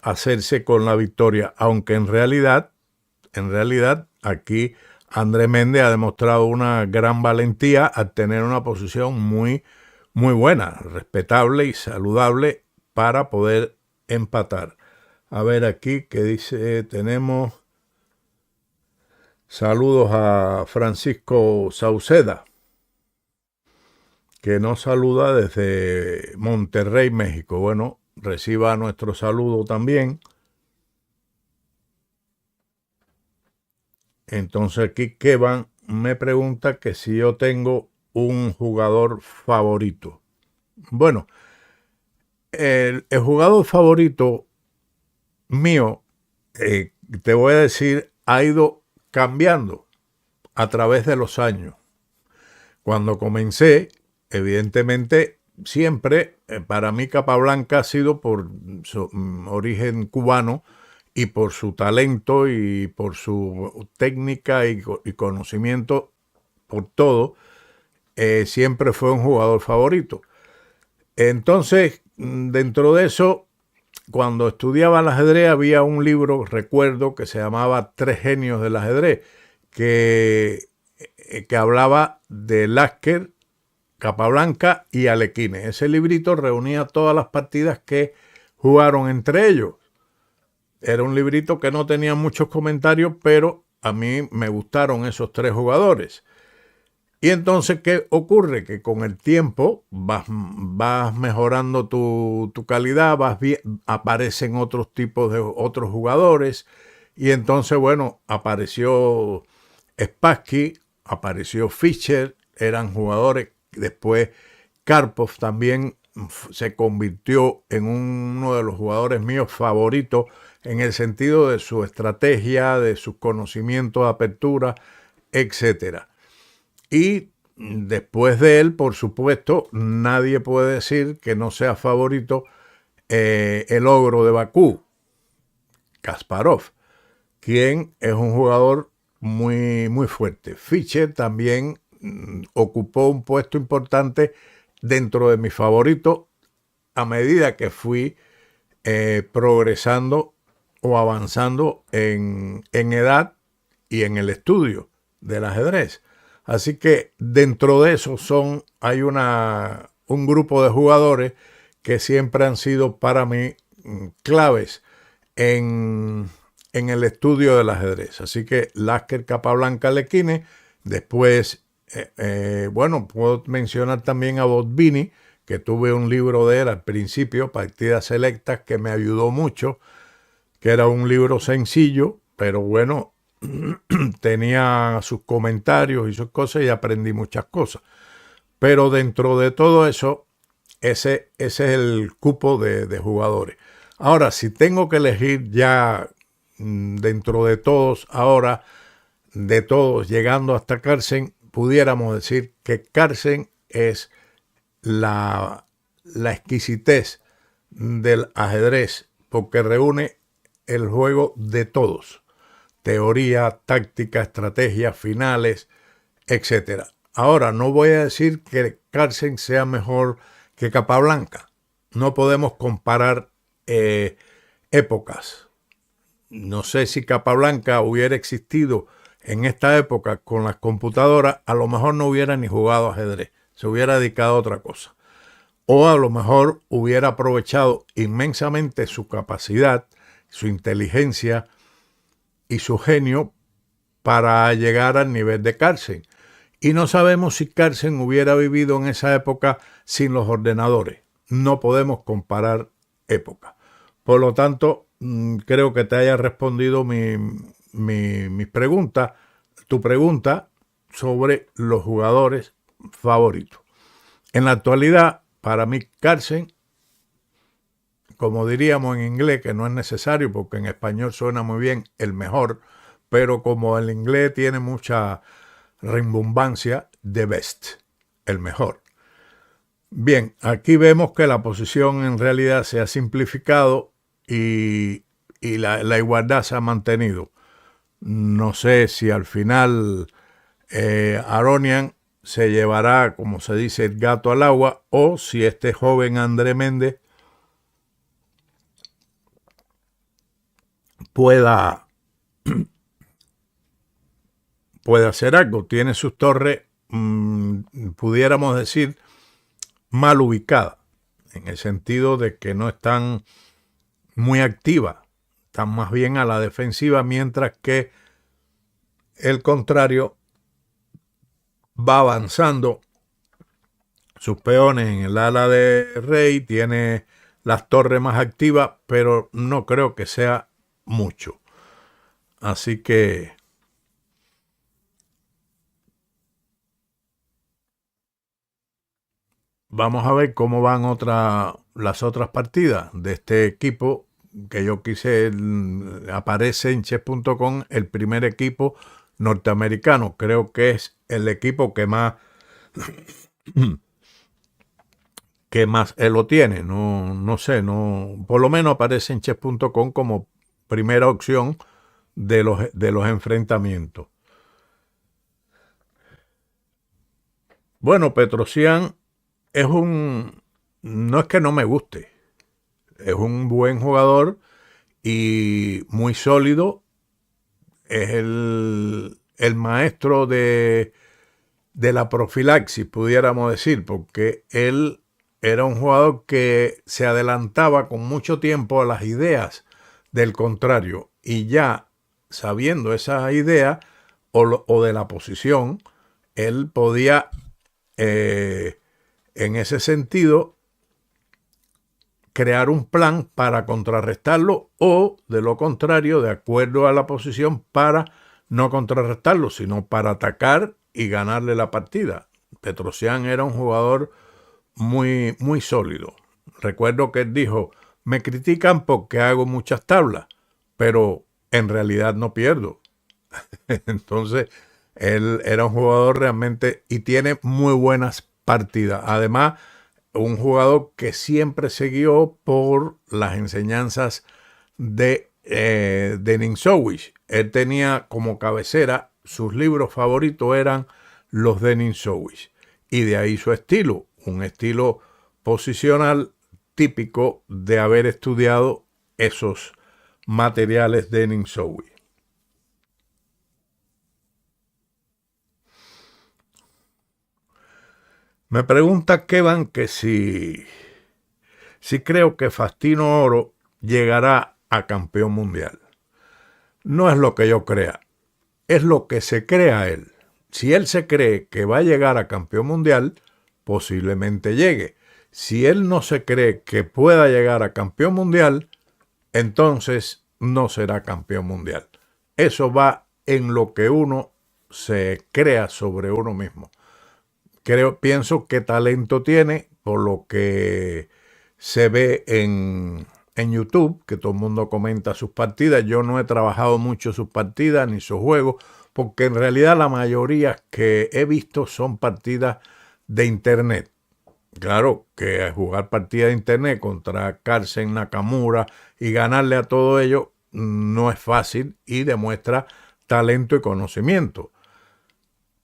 hacerse con la victoria, aunque en realidad aquí André Méndez ha demostrado una gran valentía al tener una posición muy buena, respetable y saludable para poder empatar. A ver aquí que dice, tenemos saludos a Francisco Sauceda, que nos saluda desde Monterrey, México. Bueno, reciba nuestro saludo también. Entonces aquí Kevan me pregunta que si yo tengo un jugador favorito. Bueno, el jugador favorito mío, te voy a decir, ha ido cambiando a través de los años. Cuando comencé, evidentemente, siempre para mí Capablanca ha sido por su origen cubano y por su talento y por su técnica y conocimiento, por todo, siempre fue un jugador favorito. Entonces, dentro de eso, cuando estudiaba el ajedrez, había un libro, recuerdo, que se llamaba Tres genios del ajedrez, que hablaba de Lasker, Capablanca y Alekhine. Ese librito reunía todas las partidas que jugaron entre ellos. Era un librito que no tenía muchos comentarios, pero a mí me gustaron esos 3 jugadores. Y entonces, ¿qué ocurre? Que con el tiempo vas mejorando tu calidad, aparecen otros tipos de otros jugadores. Y entonces, bueno, apareció Spassky, apareció Fischer, eran jugadores. Después Karpov también se convirtió en uno de los jugadores míos favoritos en el sentido de su estrategia, de sus conocimientos de apertura, etcétera. Y después de él, por supuesto, nadie puede decir que no sea favorito el ogro de Bakú, Kasparov, quien es un jugador muy, muy fuerte. Fischer también ocupó un puesto importante dentro de mis favoritos a medida que fui progresando o avanzando en edad y en el estudio del ajedrez. Así que dentro de eso hay un grupo de jugadores que siempre han sido para mí claves en el estudio del ajedrez. Así que Lasker, Capablanca, Lequine. Después, bueno, puedo mencionar también a Botvinnik, que tuve un libro de él al principio, Partidas Selectas, que me ayudó mucho, que era un libro sencillo, pero bueno, tenía sus comentarios y sus cosas y aprendí muchas cosas. Pero dentro de todo eso, ese es el cupo de jugadores. Ahora, si tengo que elegir ya dentro de todos, ahora, de todos, llegando hasta Carlsen, pudiéramos decir que Carlsen es la exquisitez del ajedrez, porque reúne el juego de todos. Teoría, táctica, estrategia, finales, etc. Ahora, no voy a decir que Carlsen sea mejor que Capablanca. No podemos comparar épocas. No sé si Capablanca hubiera existido en esta época con las computadoras, a lo mejor no hubiera ni jugado ajedrez, se hubiera dedicado a otra cosa. O a lo mejor hubiera aprovechado inmensamente su capacidad, su inteligencia y su genio para llegar al nivel de Carlsen. Y no sabemos si Carlsen hubiera vivido en esa época sin los ordenadores. No podemos comparar épocas. Por lo tanto, creo que te haya respondido mi pregunta, tu pregunta sobre los jugadores favoritos. En la actualidad, para mí, Carlsen, como diríamos en inglés, que no es necesario porque en español suena muy bien, el mejor, pero como el inglés tiene mucha rimbombancia, the best, el mejor. Bien, aquí vemos que la posición en realidad se ha simplificado y la igualdad se ha mantenido. No sé si al final Aronian se llevará, como se dice, el gato al agua, o si este joven André Méndez pueda hacer algo. Tiene sus torres, pudiéramos decir, mal ubicadas, en el sentido de que no están muy activas, están más bien a la defensiva, mientras que el contrario va avanzando sus peones en el ala de rey, tiene las torres más activas, pero no creo que sea mucho. Así que vamos a ver cómo van las otras partidas de este equipo que yo quise. Aparece en chess.com el primer equipo norteamericano. Creo que es el equipo que más él lo tiene. No sé, por lo menos aparece en chess.com como primera opción de los enfrentamientos. Bueno, Petrosyan no es que no me guste, es un buen jugador y muy sólido. Es el maestro de la profilaxis, pudiéramos decir, porque él era un jugador que se adelantaba con mucho tiempo a las ideas del contrario, y ya sabiendo esa idea o de la posición, él podía en ese sentido crear un plan para contrarrestarlo, o de lo contrario, de acuerdo a la posición, para no contrarrestarlo, sino para atacar y ganarle la partida. Petrosian era un jugador muy, muy sólido. Recuerdo que él dijo, me critican porque hago muchas tablas, pero en realidad no pierdo. Entonces, él era un jugador realmente y tiene muy buenas partidas. Además, un jugador que siempre se guió por las enseñanzas de Ninsowish. Él tenía como cabecera, sus libros favoritos eran los de Ninsowish. Y de ahí su estilo, un estilo posicional típico de haber estudiado esos materiales de Ninsowish. Me pregunta Kevan que si creo que Faustino Oro llegará a campeón mundial. No es lo que yo crea, es lo que se crea él. Si él se cree que va a llegar a campeón mundial, posiblemente llegue. Si él no se cree que pueda llegar a campeón mundial, entonces no será campeón mundial. Eso va en lo que uno se crea sobre uno mismo. Pienso que talento tiene, por lo que se ve en YouTube, que todo el mundo comenta sus partidas. Yo no he trabajado mucho sus partidas ni sus juegos, porque en realidad la mayoría que he visto son partidas de internet. Claro que jugar partidas de internet contra Carlsen, Nakamura y ganarle a todo ello no es fácil y demuestra talento y conocimiento.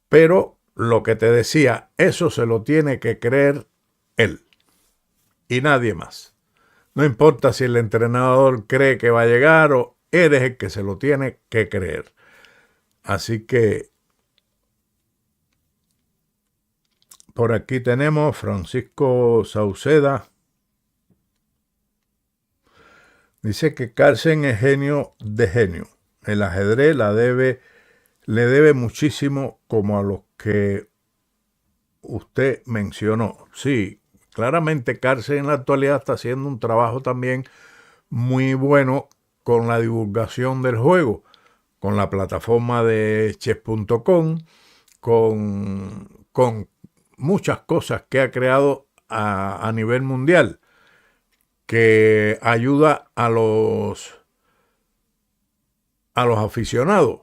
Pero lo que te decía, eso se lo tiene que creer él y nadie más. No importa si el entrenador cree que va a llegar o eres el que se lo tiene que creer. Así que por aquí tenemos Francisco Sauceda. Dice que Carlsen es genio de genio. El ajedrez le debe muchísimo como a los que usted mencionó. Sí, claramente Carlsen en la actualidad está haciendo un trabajo también muy bueno con la divulgación del juego, con la plataforma de chess.com, con muchas cosas que ha creado a nivel mundial, que ayuda a los aficionados.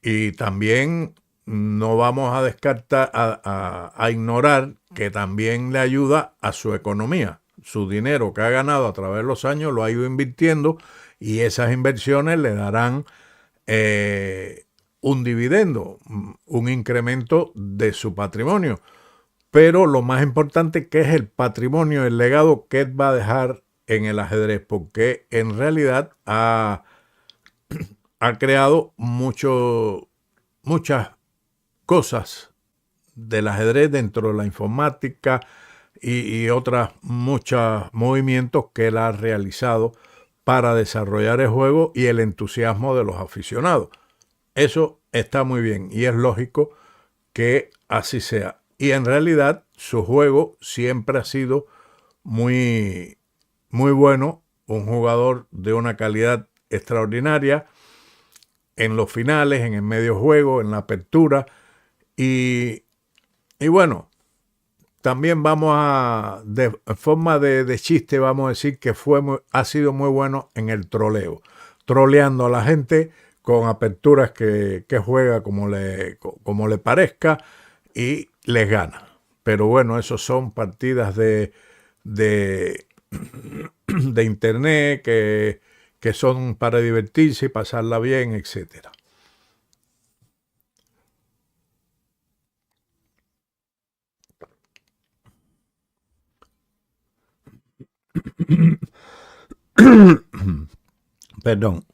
Y también no vamos a descartar, a ignorar que también le ayuda a su economía. Su dinero que ha ganado a través de los años lo ha ido invirtiendo y esas inversiones le darán un dividendo, un incremento de su patrimonio. Pero lo más importante que es el patrimonio, el legado que él va a dejar en el ajedrez, porque en realidad ha creado muchas cosas del ajedrez dentro de la informática y otros muchos movimientos que él ha realizado para desarrollar el juego y el entusiasmo de los aficionados. Eso está muy bien y es lógico que así sea. Y en realidad su juego siempre ha sido muy, muy bueno, un jugador de una calidad extraordinaria en los finales, en el medio juego, en la apertura. Y bueno, también de forma de chiste, vamos a decir que ha sido muy bueno en el troleo, troleando a la gente con aperturas que juega como le parezca y les gana. Pero bueno, esos son partidas de internet que son para divertirse y pasarla bien, etc. Perdón.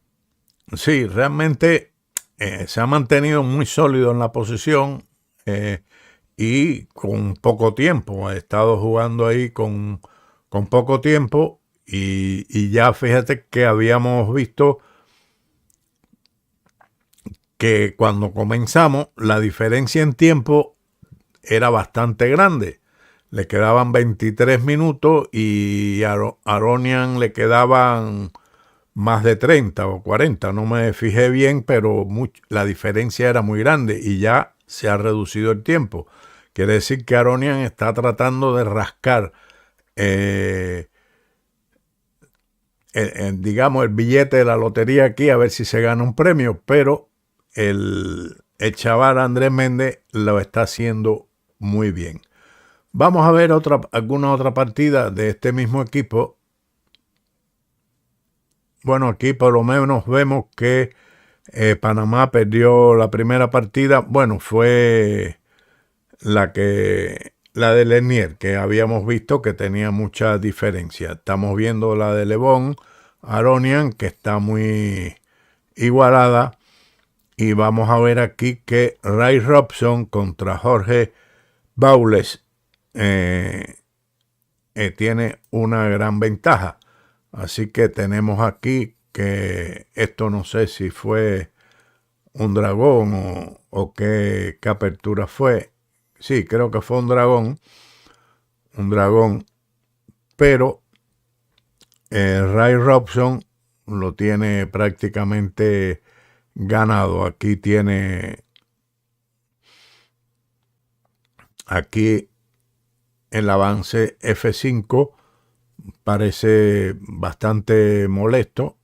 Sí, realmente se ha mantenido muy sólido en la posición y con poco tiempo. Ha estado jugando ahí con poco tiempo y ya fíjate que habíamos visto que cuando comenzamos la diferencia en tiempo era bastante grande. Le quedaban 23 minutos y a Aronian le quedaban más de 30 o 40. No me fijé bien, pero la diferencia era muy grande y ya se ha reducido el tiempo. Quiere decir que Aronian está tratando de rascar, digamos, el billete de la lotería aquí a ver si se gana un premio, pero el chaval Andrés Méndez lo está haciendo muy bien. Vamos a ver alguna otra partida de este mismo equipo. Bueno, aquí por lo menos vemos que Panamá perdió la primera partida. Bueno, fue la de Lenier, que habíamos visto que tenía mucha diferencia. Estamos viendo la de Lebón, Aronian, que está muy igualada. Y vamos a ver aquí que Ray Robson contra Jorge Baules tiene una gran ventaja. Así que tenemos aquí que esto no sé si fue un dragón o qué apertura fue. Sí, creo que fue un dragón, pero Ray Robson lo tiene prácticamente ganado. Aquí el avance F5 parece bastante molesto,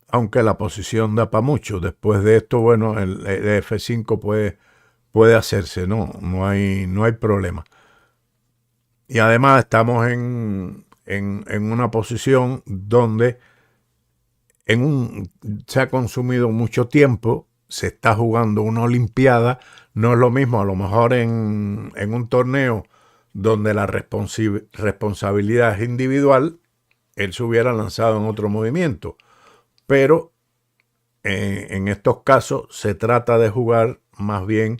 aunque la posición da para mucho. Después de esto, bueno, el F5 puede hacerse, no hay problema. Y además estamos en una posición donde se ha consumido mucho tiempo, se está jugando una olimpiada, no es lo mismo a lo mejor en un torneo donde la responsabilidad es individual, él se hubiera lanzado en otro movimiento, pero en estos casos se trata de jugar más bien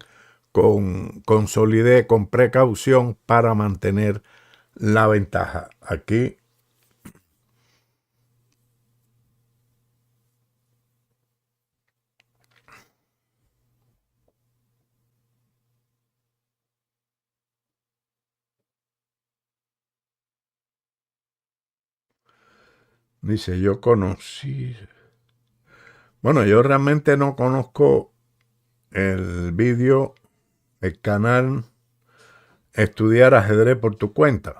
con solidez, con precaución para mantener la ventaja. Aquí dice, yo conocí. Bueno, yo realmente no conozco el vídeo, el canal Estudiar Ajedrez por tu cuenta.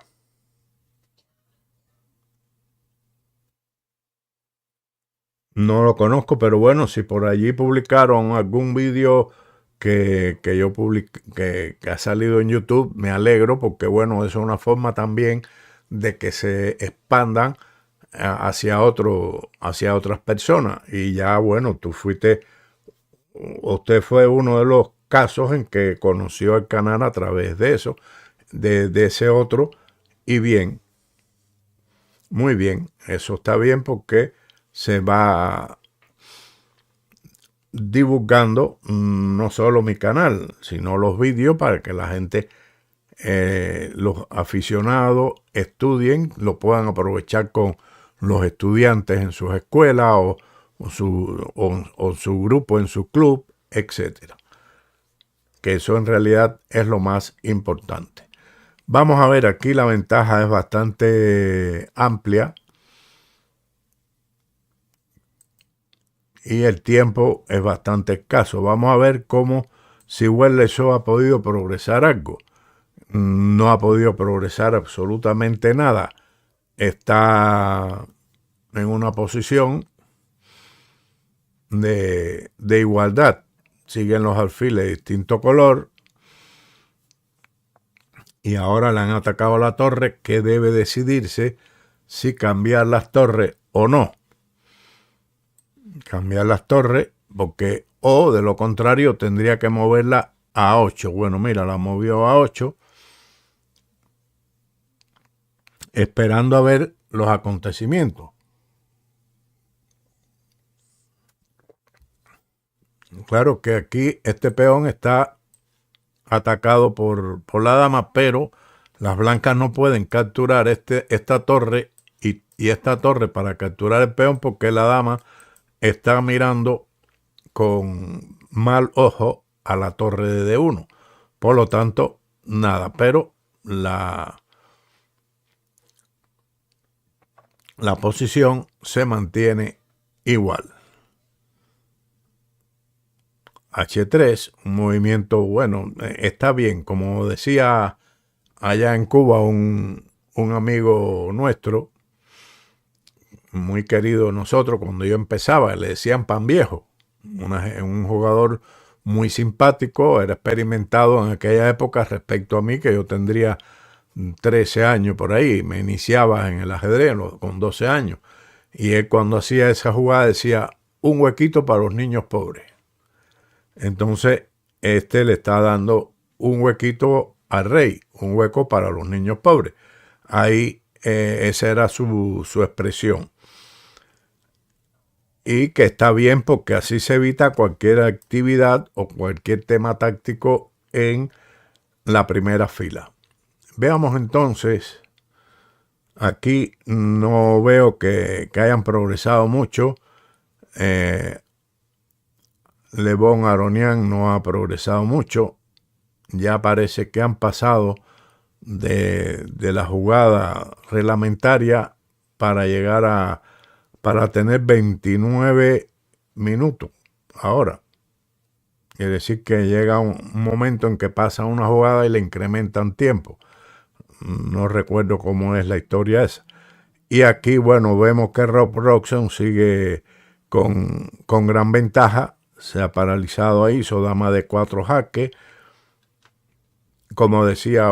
No lo conozco, pero bueno, si por allí publicaron algún vídeo que yo que ha salido en YouTube, me alegro porque bueno, eso es una forma también de que se expandan hacia otras personas. Y ya bueno, usted fue uno de los casos en que conoció el canal a través de eso, de ese otro, y bien, muy bien, eso está bien porque se va divulgando no solo mi canal, sino los vídeos para que la gente, los aficionados estudien, lo puedan aprovechar con los estudiantes en sus escuelas o su grupo en su club, etcétera. Que eso en realidad es lo más importante. Vamos a ver, aquí la ventaja es bastante amplia y el tiempo es bastante escaso. Vamos a ver cómo si Wesley So ha podido progresar algo. No ha podido progresar absolutamente nada. Está en una posición de igualdad. Siguen los alfiles de distinto color. Y ahora le han atacado a la torre, que debe decidirse si cambiar las torres o no. Cambiar las torres, porque o de lo contrario tendría que moverla a 8. Bueno, mira, la movió a 8, esperando a ver los acontecimientos. Claro que aquí este peón está atacado por la dama, pero las blancas no pueden capturar esta torre y esta torre para capturar el peón porque la dama está mirando con mal ojo a la torre de D1. Por lo tanto, nada, pero la posición se mantiene igual. H3, un movimiento, bueno, está bien, como decía allá en Cuba un amigo nuestro, muy querido de nosotros, cuando yo empezaba, le decían pan viejo, un jugador muy simpático, era experimentado en aquella época respecto a mí, que yo tendría 13 años por ahí, me iniciaba en el ajedrez con 12 años, y él cuando hacía esa jugada decía, un huequito para los niños pobres. Entonces, este le está dando un huequito al rey, un hueco para los niños pobres. Ahí esa era su expresión. Y que está bien porque así se evita cualquier actividad o cualquier tema táctico en la primera fila. Veamos entonces, aquí no veo que hayan progresado mucho. Lebón Aronian no ha progresado mucho. Ya parece que han pasado de la jugada reglamentaria para llegar para tener 29 minutos. Ahora, quiere decir que llega un momento en que pasa una jugada y le incrementan tiempo. No recuerdo cómo es la historia esa. Y aquí, bueno, vemos que Rob Roxon sigue con gran ventaja. Se ha paralizado ahí, hizo dama de 4 jaque. Como decía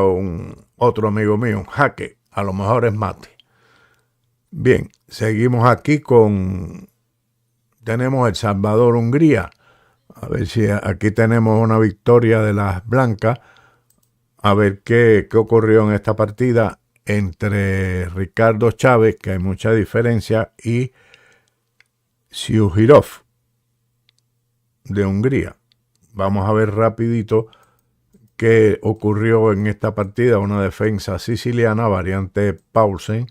otro amigo mío, un jaque, a lo mejor es mate. Bien, seguimos aquí tenemos El Salvador-Hungría. A ver si aquí tenemos una victoria de las blancas. A ver qué ocurrió en esta partida entre Ricardo Chávez, que hay mucha diferencia, y Siujirov de Hungría. Vamos a ver rapidito qué ocurrió en esta partida. Una defensa siciliana, variante Paulsen.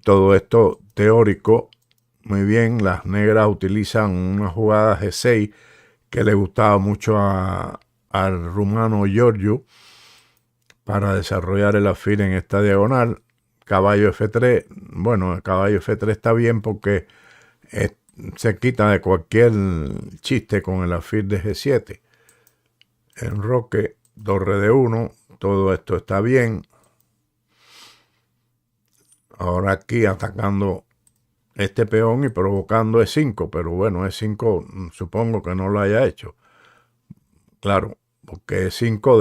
Todo esto teórico. Muy bien, las negras utilizan una jugada G6 que le gustaba mucho al rumano Giorgio para desarrollar el alfil en esta diagonal. Caballo F3, bueno, el caballo F3 está bien porque se quita de cualquier chiste con el alfil de G7. Enroque, torre de 1, todo esto está bien. Ahora aquí atacando este peón y provocando E5, pero bueno, E5 supongo que no lo haya hecho. Claro, porque E5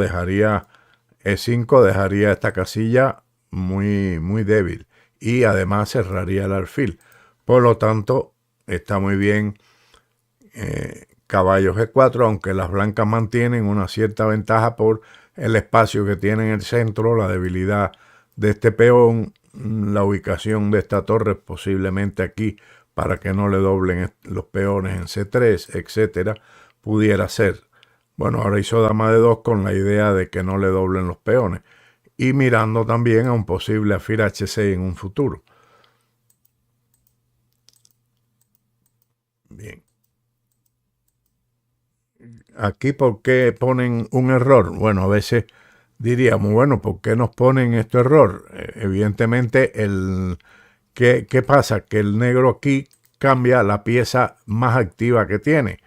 dejaría esta casilla muy, muy débil y además cerraría el alfil. Por lo tanto, está muy bien caballo G4, aunque las blancas mantienen una cierta ventaja por el espacio que tiene en el centro, la debilidad de este peón, la ubicación de esta torre posiblemente aquí para que no le doblen los peones en C3, etcétera, pudiera ser. Bueno, ahora hizo dama de 2 con la idea de que no le doblen los peones y mirando también a un posible alfil H6 en un futuro. Bien. Aquí, ¿por qué ponen un error? Bueno, a veces diríamos, bueno, ¿por qué nos ponen este error? Evidentemente, ¿qué pasa? Que el negro aquí cambia la pieza más activa que tiene.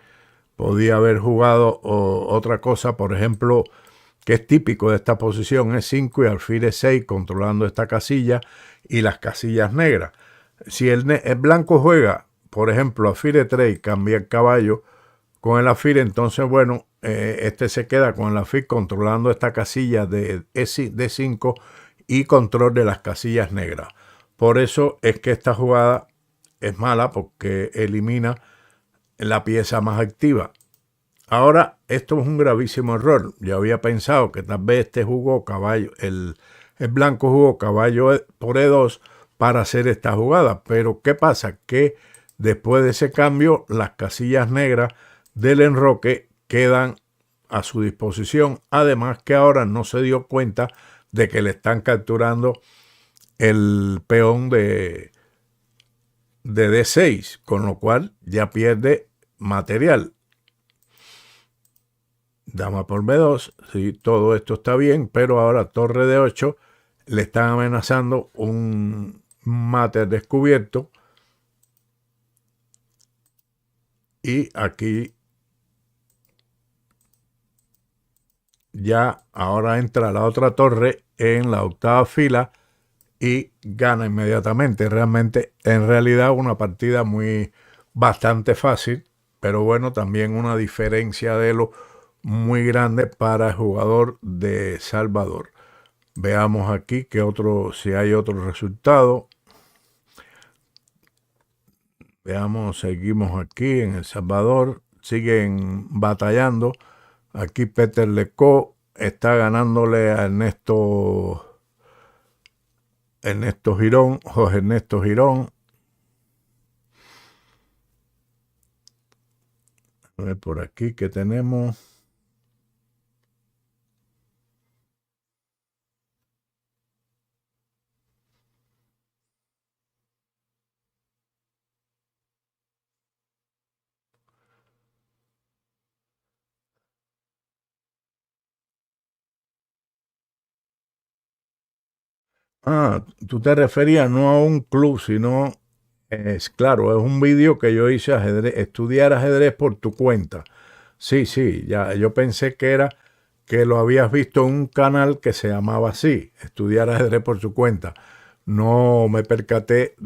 Podía haber jugado otra cosa, por ejemplo, que es típico de esta posición, es 5 y alfil es 6, controlando esta casilla y las casillas negras. Si el blanco juega, por ejemplo, alfil E3 y cambia el caballo con el alfil, entonces, bueno, este se queda con el alfil controlando esta casilla de D5 y control de las casillas negras. Por eso es que esta jugada es mala porque elimina la pieza más activa. Ahora, esto es un gravísimo error. Yo había pensado que tal vez este jugó caballo, el blanco jugó caballo por E2 para hacer esta jugada. Pero ¿qué pasa? Que después de ese cambio, las casillas negras del enroque quedan a su disposición. Además que ahora no se dio cuenta de que le están capturando el peón de D6, con lo cual ya pierde material. Dama por B2, sí, todo esto está bien, pero ahora torre de 8 le están amenazando un mate descubierto y aquí ya ahora entra la otra torre en la octava fila y gana inmediatamente. Realmente, en realidad, una partida bastante fácil, pero bueno, también una diferencia de lo muy grande para el jugador de Salvador. Veamos aquí si hay otro resultado. Veamos, seguimos aquí en El Salvador, siguen batallando. Aquí Peter Lecaux está ganándole a Ernesto Girón, Jorge Ernesto Girón. A ver por aquí que tenemos. Ah, tú te referías no a un club, sino, es claro, es un vídeo que yo hice ajedrez, estudiar ajedrez por tu cuenta. Sí, sí, ya, yo pensé que era que lo habías visto en un canal que se llamaba así, estudiar ajedrez por su cuenta. No me percaté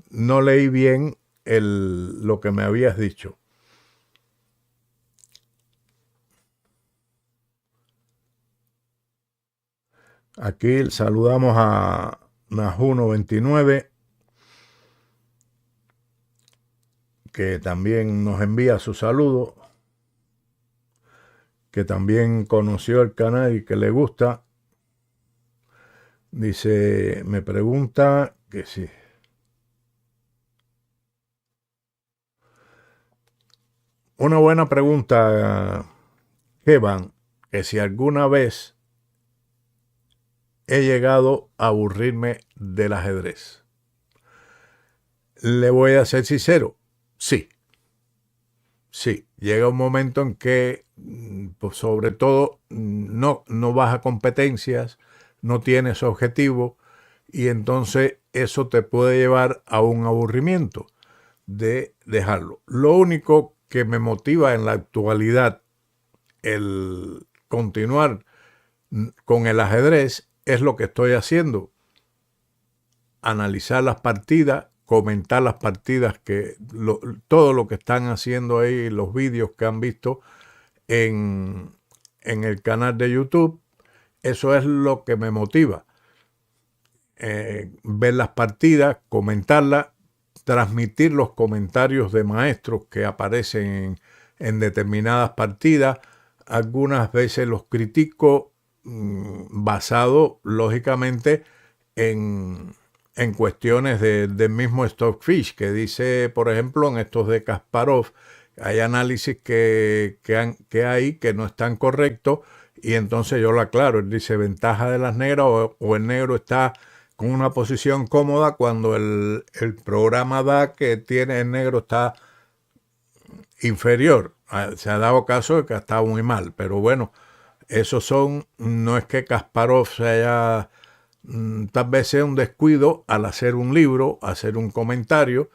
no leí bien lo que me habías dicho. Aquí saludamos a Najuno29, que también nos envía su saludo, que también conoció el canal y que le gusta. Dice, me pregunta que sí. Una buena pregunta, Evan, que si alguna vez he llegado a aburrirme del ajedrez. Le voy a ser sincero, sí, sí. Llega un momento en que, pues sobre todo, no vas a competencias, no tienes objetivo y entonces eso te puede llevar a un aburrimiento de dejarlo. Lo único que me motiva en la actualidad el continuar con el ajedrez es lo que estoy haciendo. Analizar las partidas, comentar las partidas, todo lo que están haciendo ahí, los vídeos que han visto en el canal de YouTube. Eso es lo que me motiva. Ver las partidas, comentarlas, transmitir los comentarios de maestros que aparecen en determinadas partidas. Algunas veces los critico basado, lógicamente, en cuestiones del mismo Stockfish, que dice, por ejemplo, en estos de Kasparov, hay análisis que hay que no están correctos y entonces yo lo aclaro. Él dice ventaja de las negras o el negro está con una posición cómoda cuando el programa da que tiene el negro está inferior. Se ha dado caso de que ha estado muy mal, pero bueno, no es que Kasparov se haya, tal vez sea un descuido al hacer un libro, hacer un comentario,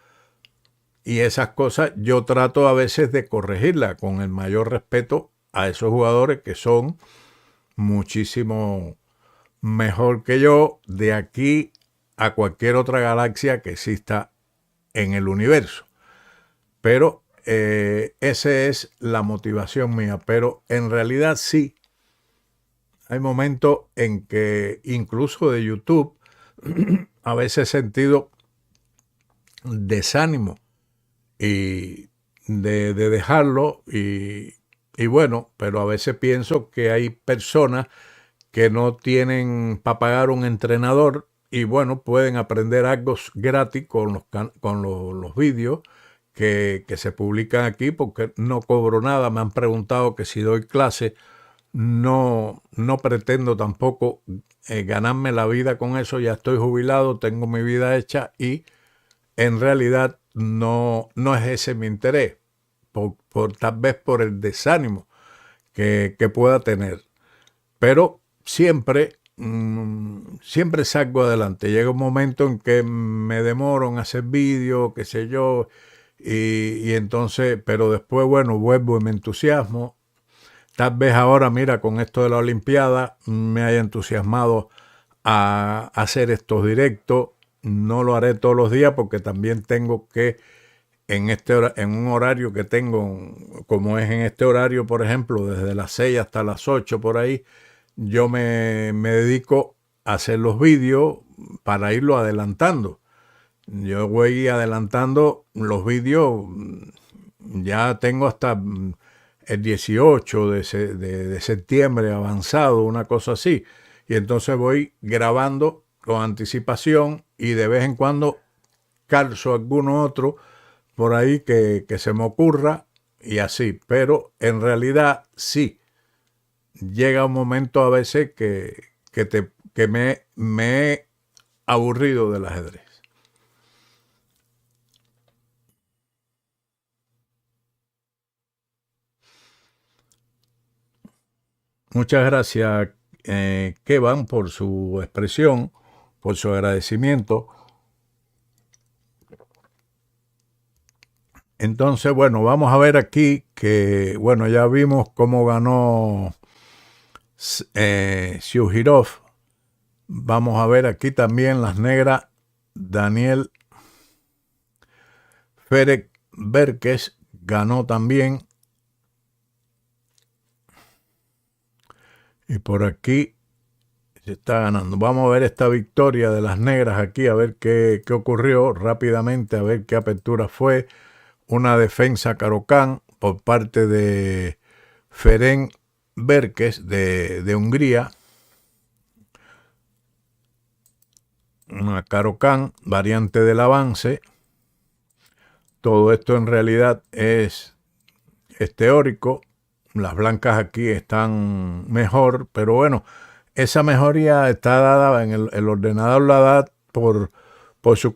y esas cosas yo trato a veces de corregirlas con el mayor respeto a esos jugadores que son muchísimo mejor que yo de aquí a cualquier otra galaxia que exista en el universo. Pero esa es la motivación mía. Pero en realidad sí, hay momentos en que incluso de YouTube a veces he sentido desánimo y de dejarlo y bueno, pero a veces pienso que hay personas que no tienen para pagar un entrenador y bueno, pueden aprender algo gratis con los vídeos que se publican aquí porque no cobro nada. Me han preguntado que si doy clase, no pretendo tampoco ganarme la vida con eso. Ya estoy jubilado, tengo mi vida hecha y en realidad no es ese mi interés, tal vez por el desánimo que pueda tener. Pero siempre salgo adelante. Llega un momento en que me demoro en hacer vídeos, qué sé yo, y entonces, pero después, bueno, vuelvo y me entusiasmo. Tal vez ahora, mira, con esto de la Olimpiada me haya entusiasmado a hacer estos directos. No lo haré todos los días porque también tengo que, en un horario que tengo, como es en este horario, por ejemplo, desde las 6 hasta las 8 por ahí, yo me dedico a hacer los vídeos para irlo adelantando. Yo voy adelantando los vídeos, ya tengo hasta el 18 de septiembre avanzado, una cosa así. Y entonces voy grabando con anticipación y de vez en cuando calzo alguno otro por ahí que se me ocurra y así. Pero en realidad sí, llega un momento a veces que me he aburrido del ajedrez. Muchas gracias, Kevan, por su expresión, por su agradecimiento. Entonces, bueno, vamos a ver aquí que, bueno, ya vimos cómo ganó Shuhirov. Vamos a ver aquí también las negras. Daniel Ferek Berkes ganó también. Y por aquí se está ganando. Vamos a ver esta victoria de las negras aquí, a ver qué ocurrió rápidamente, a ver qué apertura fue. Una defensa Caro-Kann por parte de Ferenc Berkes de Hungría. Una Caro-Kann, variante del avance. Todo esto en realidad es teórico. Las blancas aquí están mejor, pero bueno, esa mejoría está dada en el ordenador, la da por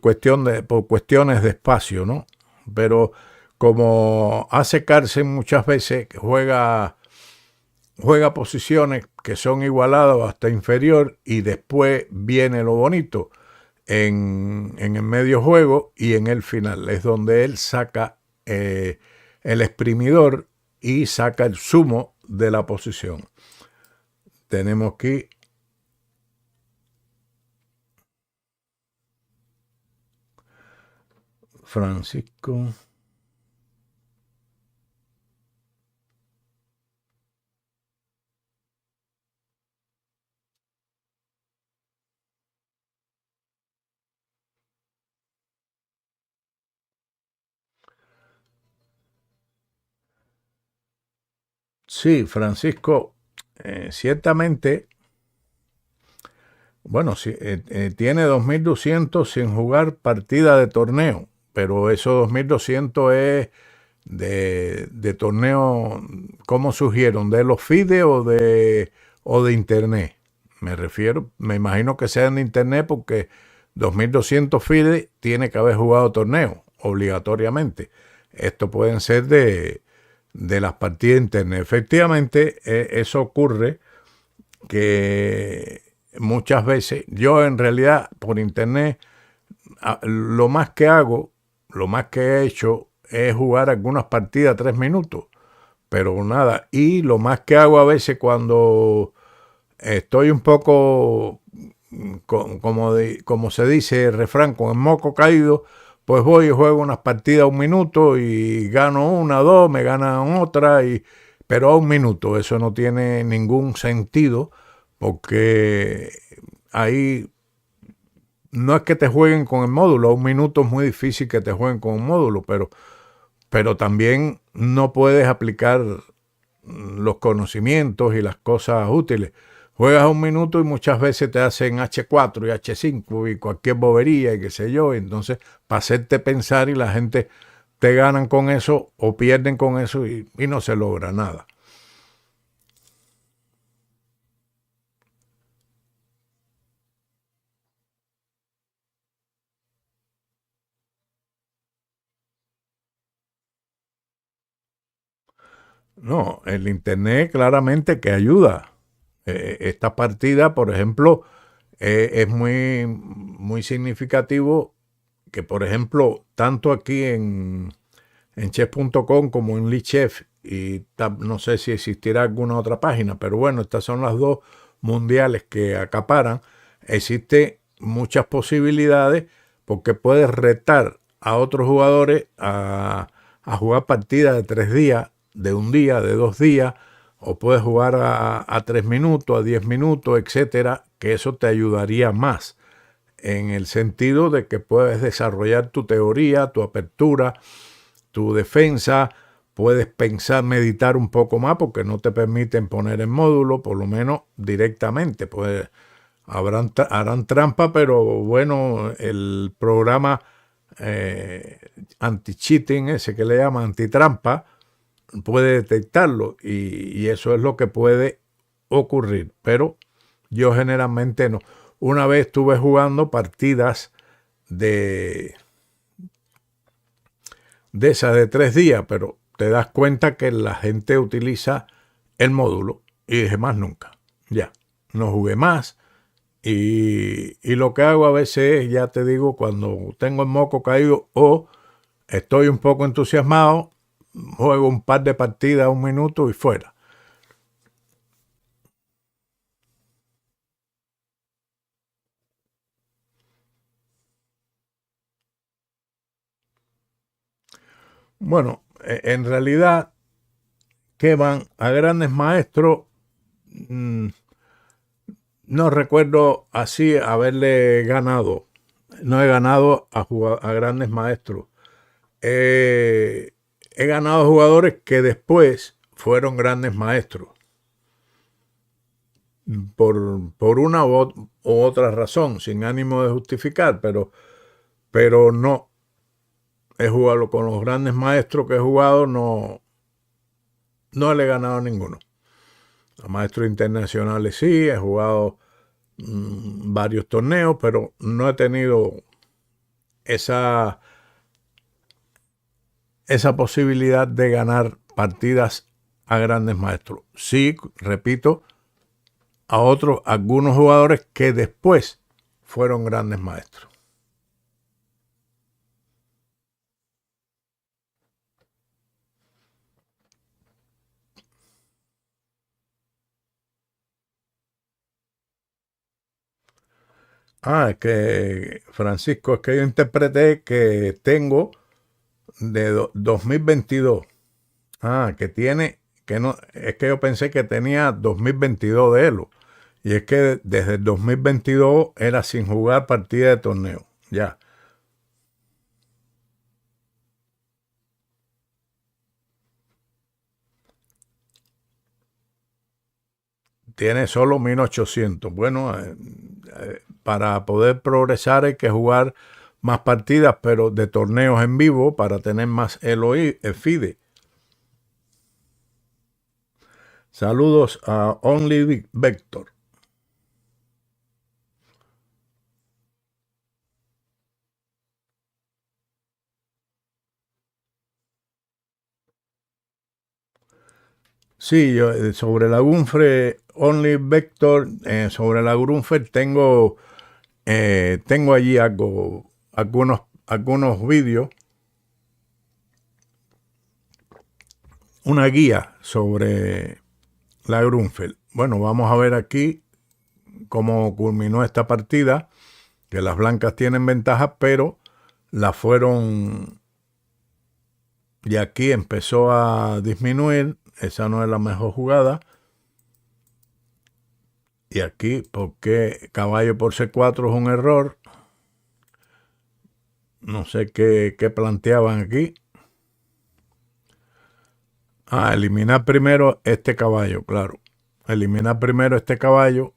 cuestiones de espacio, ¿no? Pero como hace Carlsen muchas veces, juega posiciones que son igualadas o hasta inferior y después viene lo bonito en el medio juego y en el final. Es donde él saca el exprimidor y saca el zumo de la posición. Tenemos aquí Francisco. Sí, Francisco, ciertamente, bueno, sí, tiene 2.200 sin jugar partida de torneo, pero esos 2.200 es de torneo, ¿cómo surgieron? ¿De los FIDE o de internet? Me refiero, me imagino que sean de internet porque 2.200 FIDE tiene que haber jugado torneo, obligatoriamente. Esto pueden ser de las partidas de internet. Efectivamente, eso ocurre que muchas veces, yo en realidad por internet, lo más que hago, lo más que he hecho es jugar algunas partidas 3 minutos, pero nada. Y lo más que hago a veces cuando estoy un poco, como se dice el refrán, con el moco caído, pues voy y juego unas partidas 1 minuto y gano una, dos, me ganan otra, pero a 1 minuto. Eso no tiene ningún sentido porque ahí no es que te jueguen con el módulo. A 1 minuto es muy difícil que te jueguen con un módulo, pero también no puedes aplicar los conocimientos y las cosas útiles. Juegas 1 minuto y muchas veces te hacen H4 y H5 y cualquier bobería y qué sé yo. Entonces, para hacerte pensar y la gente te ganan con eso o pierden con eso y no se logra nada. No, el Internet claramente que ayuda. Esta partida, por ejemplo, es muy significativo que, por ejemplo, tanto aquí en chess.com como en Lichess no sé si existirá alguna otra página, pero bueno, estas son las dos mundiales que acaparan. Existen muchas posibilidades porque puedes retar a otros jugadores a jugar partidas de 3 días, de un día, de 2 días, o puedes jugar a 3 minutos, a 10 minutos, etcétera, que eso te ayudaría más en el sentido de que puedes desarrollar tu teoría, tu apertura, tu defensa, puedes pensar, meditar un poco más porque no te permiten poner en módulo, por lo menos directamente. Pues harán trampa, pero bueno, el programa anti-cheating, ese que le llaman antitrampa, puede detectarlo y eso es lo que puede ocurrir. Pero yo generalmente no. Una vez estuve jugando partidas de esas de 3 días, pero te das cuenta que la gente utiliza el módulo y dije más nunca. Ya, no jugué más y lo que hago a veces es, ya te digo, cuando tengo el moco caído o estoy un poco entusiasmado, juego un par de partidas, 1 minuto y fuera. Bueno, en realidad, que van a grandes maestros, no recuerdo así haberle ganado. No he ganado a grandes maestros. He ganado jugadores que después fueron grandes maestros. Por una u otra razón, sin ánimo de justificar, pero no. He jugado con los grandes maestros que he jugado, no le he ganado a ninguno. A maestros internacionales sí, he jugado varios torneos, pero no he tenido esa, esa posibilidad de ganar partidas a grandes maestros. Sí, repito, a otros, algunos jugadores que después fueron grandes maestros. Es que, Francisco, es que yo interpreté que tengo de 2022. Que tiene, que no, es que yo pensé que tenía 2022 de Elo. Y es que desde el 2022 era sin jugar partida de torneo. Ya. Tiene solo 1800. Bueno, para poder progresar hay que jugar más partidas, pero de torneos en vivo para tener más Elo FIDE. Saludos a Only Vector. Sí, yo sobre la Gunfre, Only Vector, sobre la Gunfre tengo allí algunos vídeos, una guía sobre la Grunfeld. Bueno, vamos a ver aquí cómo culminó esta partida, que las blancas tienen ventaja, pero la fueron, y aquí empezó a disminuir, esa no es la mejor jugada. Y aquí, porque caballo por C4 es un error, no sé qué planteaban aquí. Eliminar primero este caballo, claro. Eliminar primero este caballo,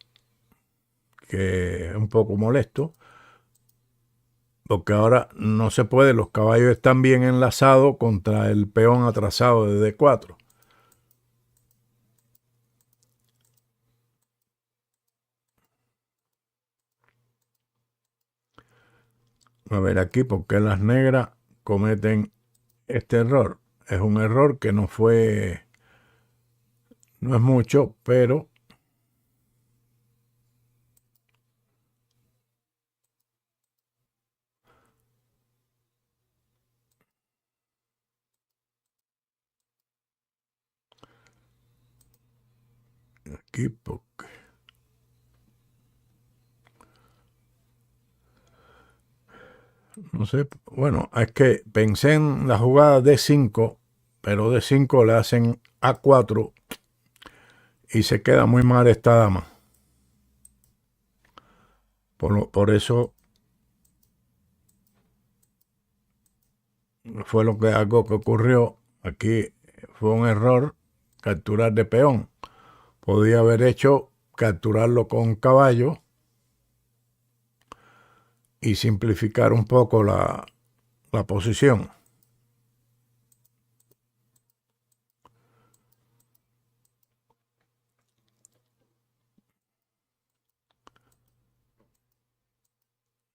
que es un poco molesto, porque ahora no se puede, los caballos están bien enlazados contra el peón atrasado de D4. A ver aquí, ¿por qué las negras cometen este error? Es un error que no es mucho, pero aquí porque no sé, bueno, es que pensé en la jugada D5, pero D5 le hacen A4 y se queda muy mal esta dama. Por eso fue algo que ocurrió. Aquí fue un error capturar de peón. Podía haber hecho capturarlo con caballo y simplificar un poco la posición.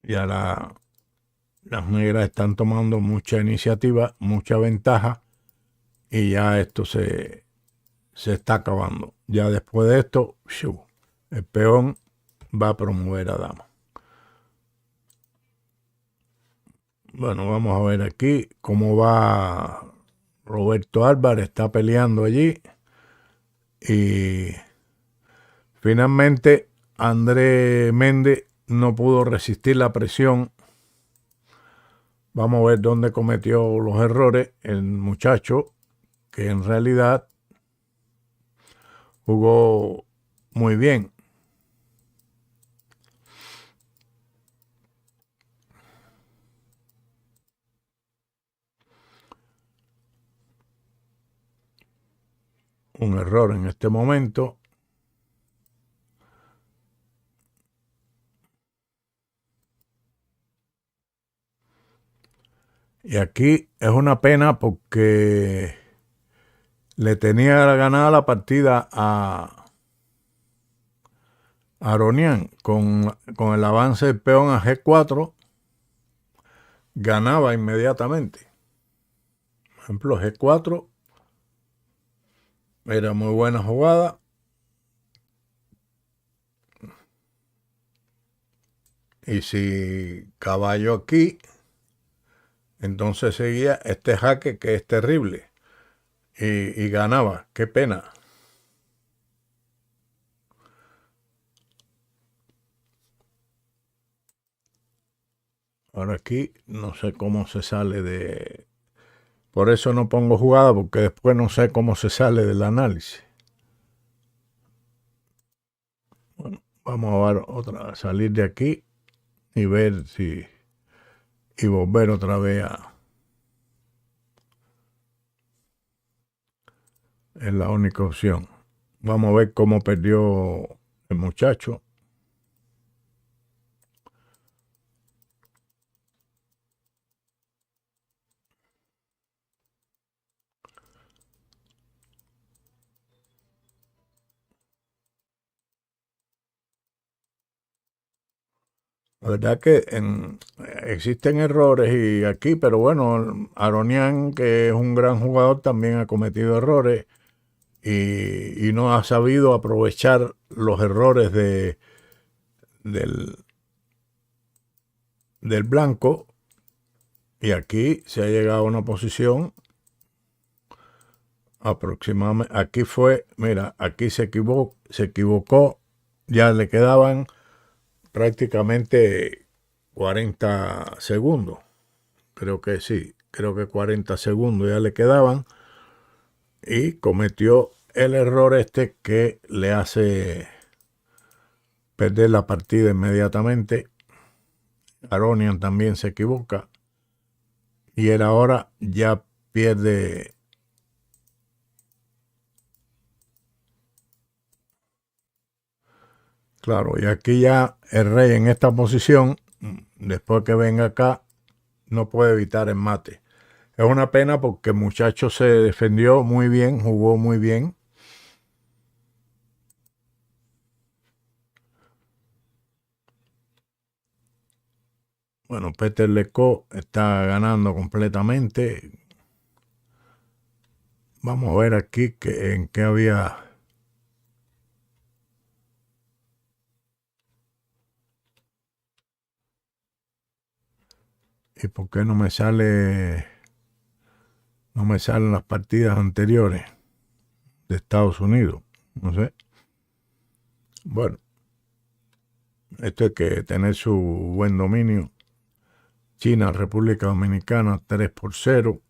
Ya las negras están tomando mucha iniciativa, mucha ventaja y ya esto se está acabando. Ya después de esto, el peón va a promover a dama. Bueno, vamos a ver aquí cómo va Roberto Álvarez, está peleando allí y finalmente André Méndez no pudo resistir la presión. Vamos a ver dónde cometió los errores el muchacho, que en realidad jugó muy bien. Un error en este momento. Y aquí es una pena porque le tenía ganada la partida a Aronian con el avance del peón a G4, ganaba inmediatamente. Por ejemplo, G4 era muy buena jugada. Y si caballo aquí, entonces seguía este jaque que es terrible. Y ganaba. Qué pena. Ahora aquí no sé cómo se sale de... Por eso no pongo jugada, porque después no sé cómo se sale del análisis. Bueno, vamos a ver salir de aquí y ver si... Y volver otra vez a... Es la única opción. Vamos a ver cómo perdió el muchacho. La verdad que existen errores y aquí, pero bueno, Aronian, que es un gran jugador, también ha cometido errores y no ha sabido aprovechar los errores del blanco. Y aquí se ha llegado a una posición aproximadamente. Aquí fue, mira, aquí se equivocó, ya le quedaban prácticamente 40 segundos. Creo que sí, creo que 40 segundos ya le quedaban y cometió el error este que le hace perder la partida inmediatamente. Aronian también se equivoca y él ahora ya pierde. Claro, y aquí ya el rey en esta posición, después que venga acá, no puede evitar el mate. Es una pena porque el muchacho se defendió muy bien, jugó muy bien. Bueno, Peter Lecaux está ganando completamente. Vamos a ver aquí en qué había. ¿Y por qué no me sale? No me salen las partidas anteriores de Estados Unidos. No sé. Bueno, esto hay que tener su buen dominio. China, República Dominicana, 3-0.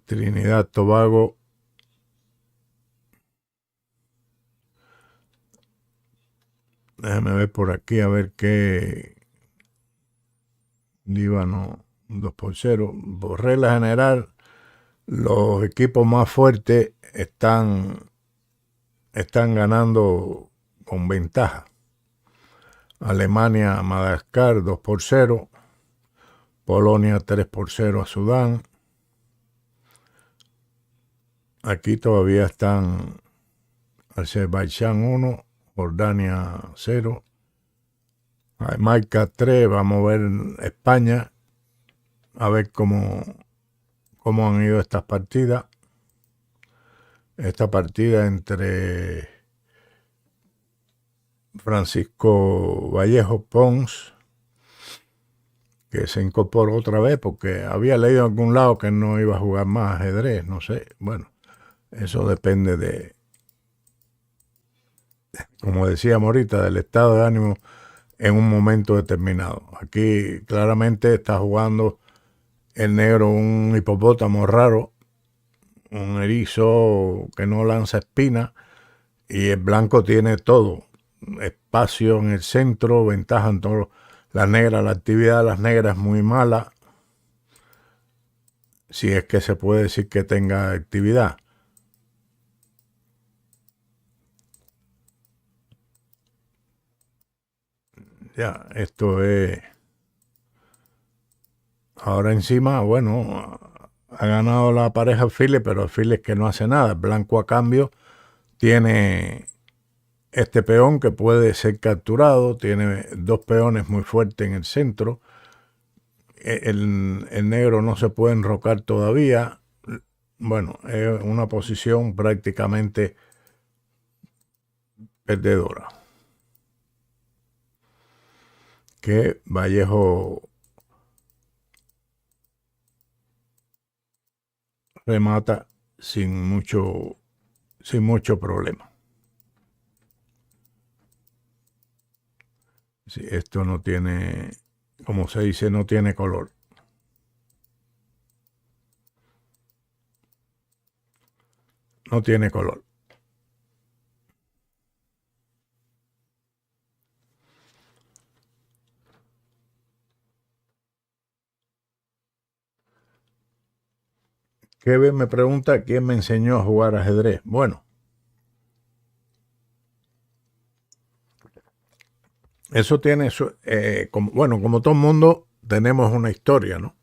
Trinidad, Tobago, déjame ver por aquí a ver qué. Líbano, 2-0. Por regla general, los equipos más fuertes están ganando con ventaja. Alemania, Madagascar, 2-0. Polonia, 3-0 a Sudán. Aquí todavía están Azerbaiyán 1, Jordania 0. Jamaica 3, vamos a ver España, a ver cómo han ido estas partidas. Esta partida entre Francisco Vallejo Pons, que se incorporó otra vez porque había leído en algún lado que no iba a jugar más ajedrez, no sé. Bueno, eso depende de, como decíamos ahorita, del estado de ánimo en un momento determinado. Aquí claramente está jugando el negro un hipopótamo raro, un erizo que no lanza espina, y el blanco tiene todo, espacio en el centro, ventaja en todo. La actividad de las negras es muy mala, si es que se puede decir que tenga actividad. Ya, esto es. Ahora encima, bueno, ha ganado la pareja alfiles, pero alfiles que no hace nada. El blanco a cambio tiene este peón que puede ser capturado, tiene dos peones muy fuertes en el centro. El negro no se puede enrocar todavía. Bueno, es una posición prácticamente perdedora. Que Vallejo remata sin mucho problema. Sí, esto no tiene, como se dice, no tiene color. No tiene color. Kevin me pregunta quién me enseñó a jugar ajedrez. Bueno, eso tiene, como todo mundo, tenemos una historia, ¿no?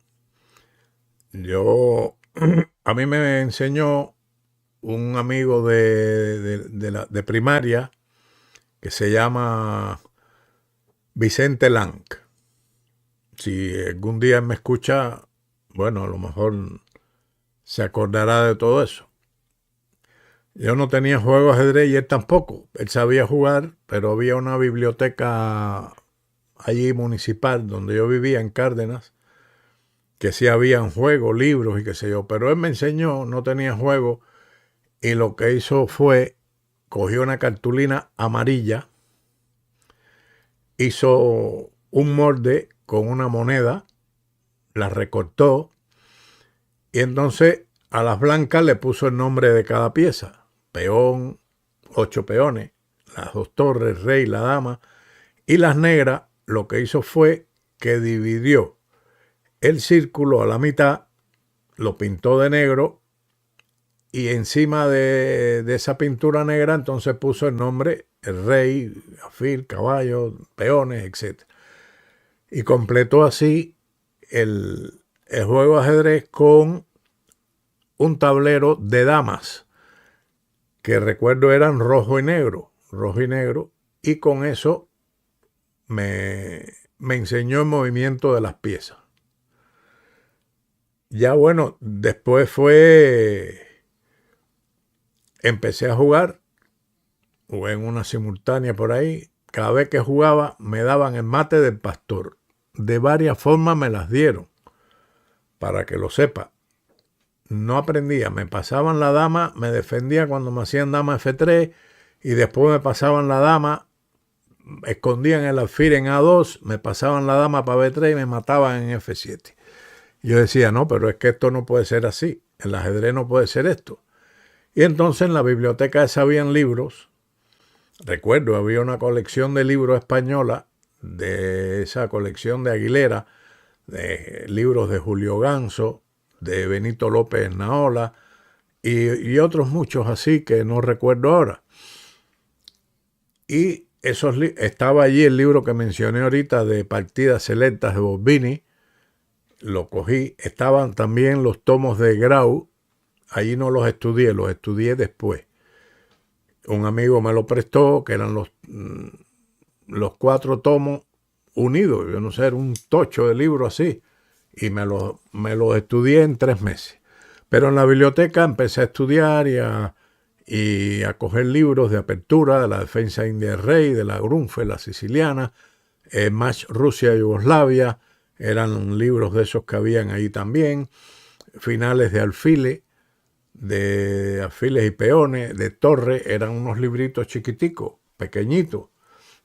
A mí me enseñó un amigo de primaria que se llama Vicente Lang. Si algún día me escucha, bueno, a lo mejor se acordará de todo eso. Yo no tenía juego de ajedrez y él tampoco. Él sabía jugar, pero había una biblioteca allí municipal donde yo vivía en Cárdenas, que sí habían juegos, libros y qué sé yo. Pero él me enseñó, no tenía juego, y lo que hizo fue, cogió una cartulina amarilla, hizo un molde con una moneda, la recortó, y entonces a las blancas le puso el nombre de cada pieza. Peón, 8 peones, las 2 torres, rey, la dama. Y las negras lo que hizo fue que dividió el círculo a la mitad, lo pintó de negro, y encima de esa pintura negra entonces puso el nombre, el rey, alfil, caballo, peones, etc. Y completó así el juego de ajedrez con un tablero de damas, que recuerdo eran rojo y negro, y con eso me enseñó el movimiento de las piezas. Ya bueno, después empecé a jugar, jugué en una simultánea por ahí. Cada vez que jugaba me daban el mate del pastor. De varias formas me las dieron, para que lo sepa. No aprendía, me pasaban la dama, me defendía cuando me hacían dama F3 y después me pasaban la dama, escondían el alfil en A2, me pasaban la dama para B3 y me mataban en F7. Yo decía, no, pero es que esto no puede ser así, el ajedrez no puede ser esto. Y entonces en la biblioteca esa habían libros, recuerdo, había una colección de libros española, de esa colección de Aguilera, de libros de Julio Ganso, de Benito López Naola, y otros muchos así que no recuerdo ahora. Y estaba allí el libro que mencioné ahorita de Partidas Selectas de Bobini, lo cogí. Estaban también los tomos de Grau, allí no los estudié después. Un amigo me lo prestó, que eran los 4 tomos unidos, yo no sé, era un tocho de libro así, y me los estudié en 3 meses. Pero en la biblioteca empecé a estudiar y a coger libros de apertura de la defensa india del rey, de la Grunfeld, la siciliana, Match Rusia-Yugoslavia, eran libros de esos que habían ahí también, finales de alfiles y peones, de Torre, eran unos libritos chiquiticos, pequeñitos,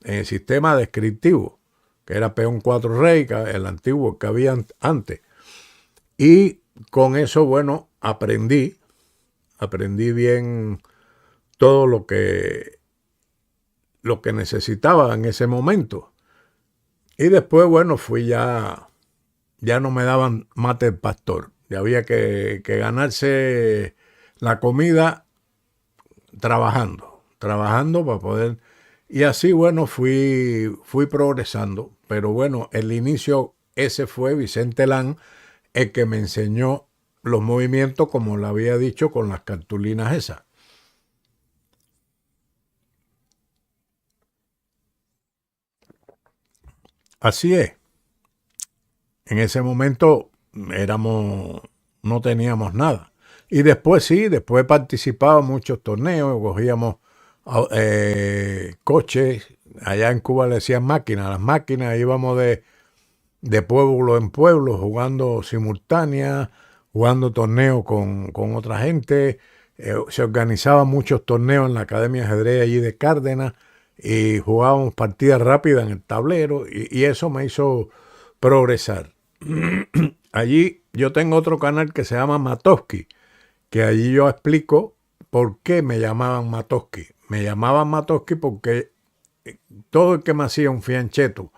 en el sistema descriptivo, que era peón 4 rey, el antiguo que había antes. Y con eso, bueno, aprendí bien todo lo que necesitaba en ese momento. Y después, bueno, ya no me daban mate el pastor. Ya había que ganarse la comida trabajando para poder. Y así, bueno, fui progresando. Pero bueno, el inicio ese fue Vicente Lan, el que me enseñó los movimientos, como le había dicho, con las cartulinas esas. Así es. En ese momento no teníamos nada. Y después sí, después participaba en muchos torneos, cogíamos coches, allá en Cuba le decían máquinas, las máquinas íbamos de pueblo en pueblo, jugando simultáneas, jugando torneos con otra gente. Se organizaban muchos torneos en la Academia de Ajedrez allí de Cárdenas y jugábamos partidas rápidas en el tablero y eso me hizo progresar. Allí yo tengo otro canal que se llama Matowski, que allí yo explico por qué me llamaban Matowski. Me llamaban Matowski porque todo el que me hacía un fiancheto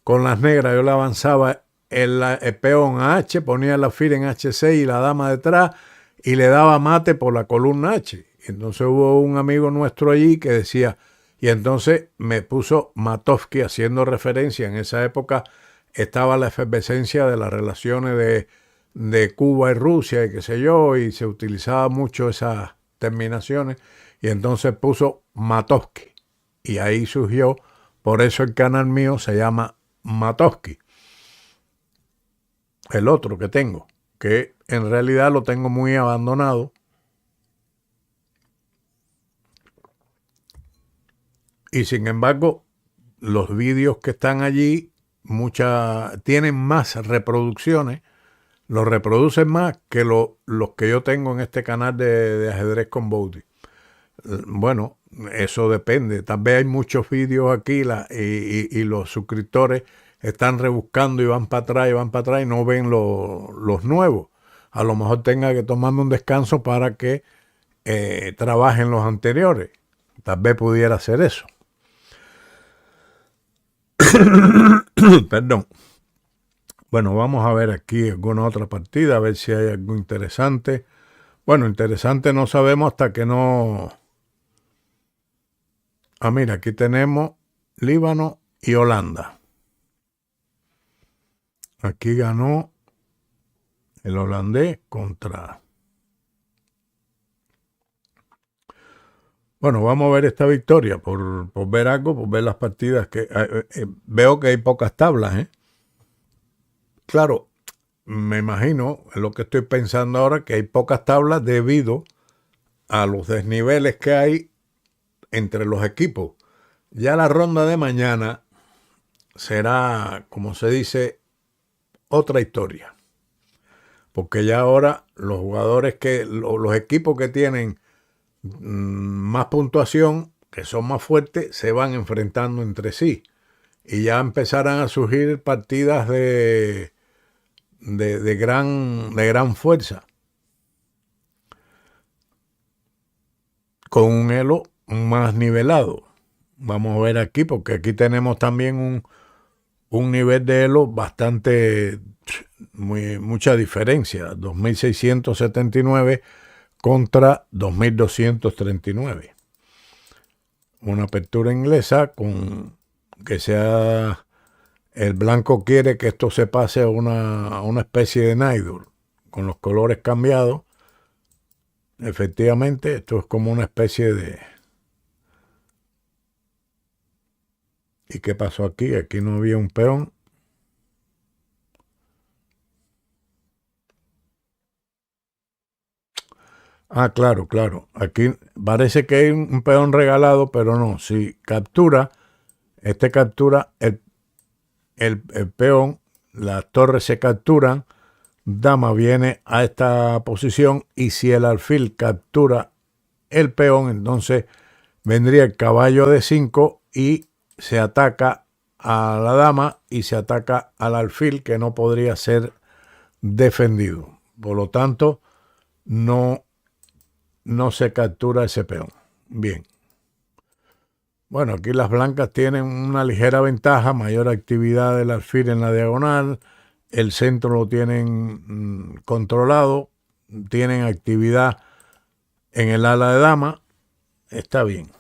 con las negras, yo le avanzaba el peón a H, ponía el alfil en H6 y la dama detrás y le daba mate por la columna H. Y entonces hubo un amigo nuestro allí que decía, y entonces me puso Matowski haciendo referencia. En esa época estaba la efervescencia de las relaciones de Cuba y Rusia y qué sé yo, y se utilizaba mucho esas terminaciones, y entonces puso Matowski. Y ahí surgió, por eso el canal mío se llama Matowski. El otro que tengo, que en realidad lo tengo muy abandonado. Y sin embargo, los vídeos que están allí, tienen más reproducciones, los reproducen más que los que yo tengo en este canal de ajedrez con Boudy. Bueno, eso depende. Tal vez hay muchos vídeos aquí y los suscriptores están rebuscando y van para atrás y no ven los nuevos. A lo mejor tenga que tomarme un descanso para que trabajen los anteriores. Tal vez pudiera hacer eso. Perdón. Bueno, vamos a ver aquí alguna otra partida, a ver si hay algo interesante. Bueno, interesante no sabemos hasta que no... Ah, mira, aquí tenemos Líbano y Holanda. Aquí ganó el holandés contra... Bueno, vamos a ver esta victoria por ver algo, por ver las partidas que... veo que hay pocas tablas, ¿eh? Claro, me imagino, es lo que estoy pensando ahora, que hay pocas tablas debido a los desniveles que hay entre los equipos. Ya la ronda de mañana será, como se dice, otra historia. Porque ya ahora los equipos que tienen más puntuación que son más fuertes, se van enfrentando entre sí. Y ya empezarán a surgir partidas de gran fuerza, con un elo más nivelado. Vamos a ver aquí, porque aquí tenemos también un nivel de elo bastante, mucha diferencia, 2.679 contra 2.239. Una apertura inglesa con que sea, el blanco quiere que esto se pase a una especie de Nidor, con los colores cambiados. Efectivamente, esto es como una especie de... ¿Y qué pasó aquí? Aquí no había un peón. Ah, claro, claro. Aquí parece que hay un peón regalado, pero no. Si captura, este captura el peón, las torres se capturan, dama viene a esta posición y si el alfil captura el peón, entonces vendría el caballo de 5 y se ataca a la dama y se ataca al alfil, que no podría ser defendido. Por lo tanto, no se captura ese peón. Bien. Bueno, aquí las blancas tienen una ligera ventaja, mayor actividad del alfil en la diagonal, el centro lo tienen controlado, tienen actividad en el ala de dama, está bien.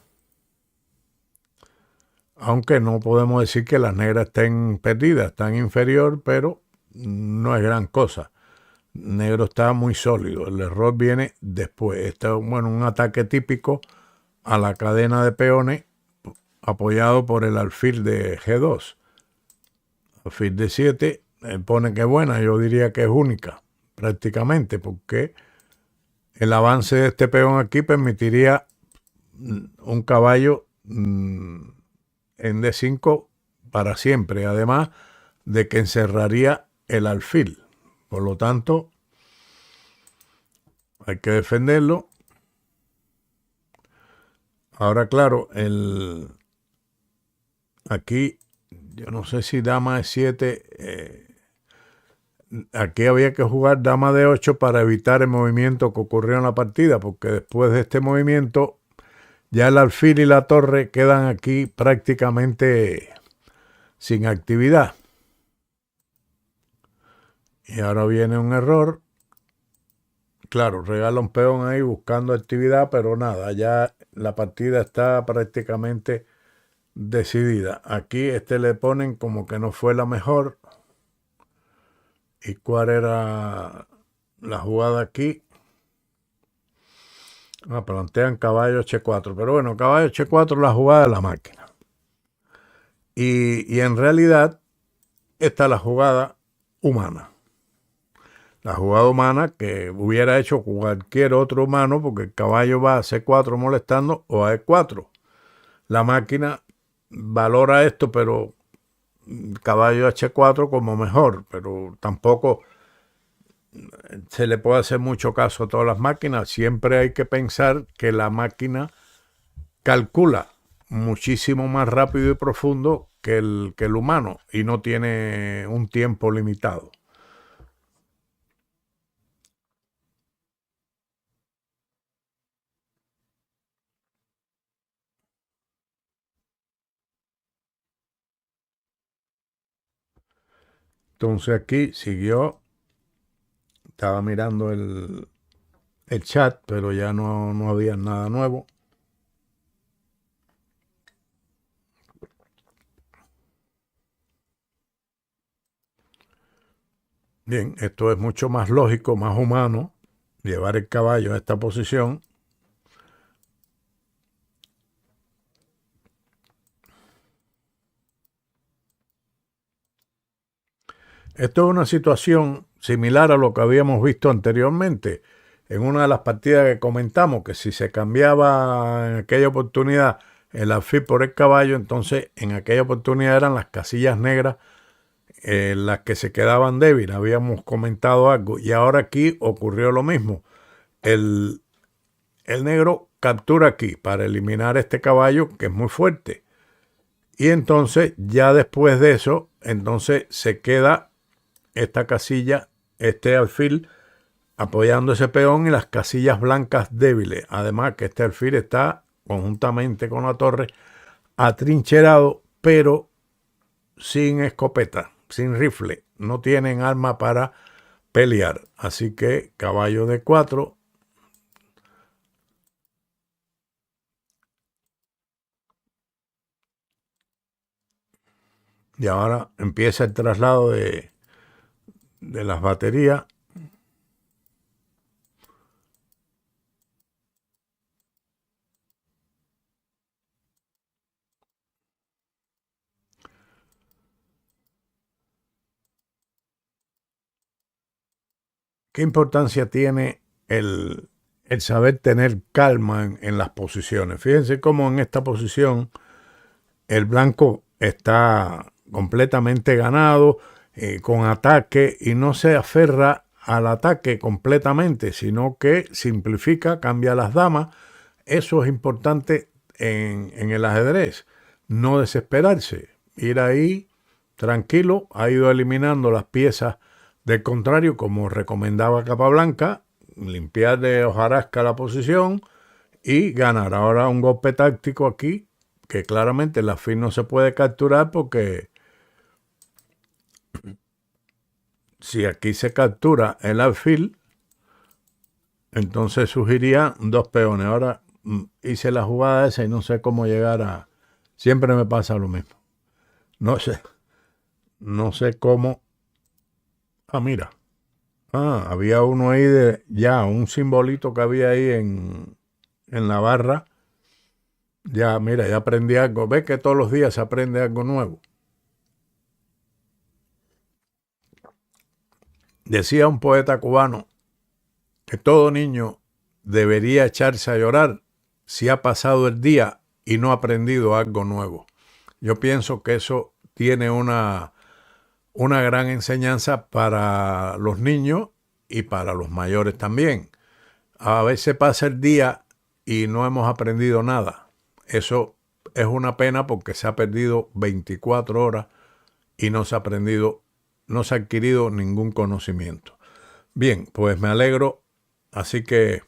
Aunque no podemos decir que las negras estén perdidas, están inferior, pero no es gran cosa. Negro está muy sólido, el error viene después. Este es un ataque típico a la cadena de peones apoyado por el alfil de G2. Alfil de 7, pone que es buena, yo diría que es única, prácticamente, porque el avance de este peón aquí permitiría un caballo en D5 para siempre, además de que encerraría el alfil. Por lo tanto, hay que defenderlo. Ahora, claro, aquí, yo no sé si dama de 7, aquí había que jugar dama de 8 para evitar el movimiento que ocurrió en la partida, porque después de este movimiento, ya el alfil y la torre quedan aquí prácticamente sin actividad. Y ahora viene un error. Claro, regala un peón ahí buscando actividad, pero nada, ya la partida está prácticamente decidida. Aquí le ponen como que no fue la mejor. ¿Y cuál era la jugada aquí? Plantean caballo H4, pero bueno, caballo H4 es la jugada de la máquina. Y en realidad, esta es la jugada humana. La jugada humana que hubiera hecho cualquier otro humano, porque el caballo va a C4 molestando o a E4. La máquina valora esto, pero caballo H4 como mejor, pero tampoco se le puede hacer mucho caso a todas las máquinas. Siempre hay que pensar que la máquina calcula muchísimo más rápido y profundo que el humano y no tiene un tiempo limitado. Entonces aquí siguió, estaba mirando el chat, pero ya no había nada nuevo. Bien, esto es mucho más lógico, más humano, llevar el caballo a esta posición. Esto es una situación similar a lo que habíamos visto anteriormente en una de las partidas que comentamos, que si se cambiaba en aquella oportunidad el alfil por el caballo, entonces en aquella oportunidad eran las casillas negras las que se quedaban débiles. Habíamos comentado algo y ahora aquí ocurrió lo mismo. El negro captura aquí para eliminar este caballo que es muy fuerte. Y entonces ya después de eso, entonces se queda esta casilla, este alfil apoyando ese peón y las casillas blancas débiles. Además que este alfil está conjuntamente con la torre atrincherado, pero sin escopeta, sin rifle. No tienen arma para pelear. Así que caballo de 4. Y ahora empieza el traslado de las baterías. ¿Qué importancia tiene el saber tener calma en las posiciones? Fíjense cómo en esta posición el blanco está completamente ganado, con ataque, y no se aferra al ataque completamente, sino que simplifica, cambia las damas. Eso es importante en el ajedrez. No desesperarse, ir ahí tranquilo, ha ido eliminando las piezas del contrario, como recomendaba Capablanca, limpiar de hojarasca la posición y ganar. Ahora un golpe táctico aquí, que claramente el alfil no se puede capturar, porque si aquí se captura el alfil, entonces surgirían 2 peones. Ahora hice la jugada esa y no sé cómo llegar a... Siempre me pasa lo mismo. No sé cómo... Ah, mira. Ah, había uno ahí ya, un simbolito que había ahí en la barra. Ya, mira, ya aprendí algo. Ve que todos los días se aprende algo nuevo. Decía un poeta cubano que todo niño debería echarse a llorar si ha pasado el día y no ha aprendido algo nuevo. Yo pienso que eso tiene una gran enseñanza para los niños y para los mayores también. A veces pasa el día y no hemos aprendido nada. Eso es una pena, porque se ha perdido 24 horas y no se ha aprendido, no se ha adquirido ningún conocimiento. Bien, pues me alegro, así que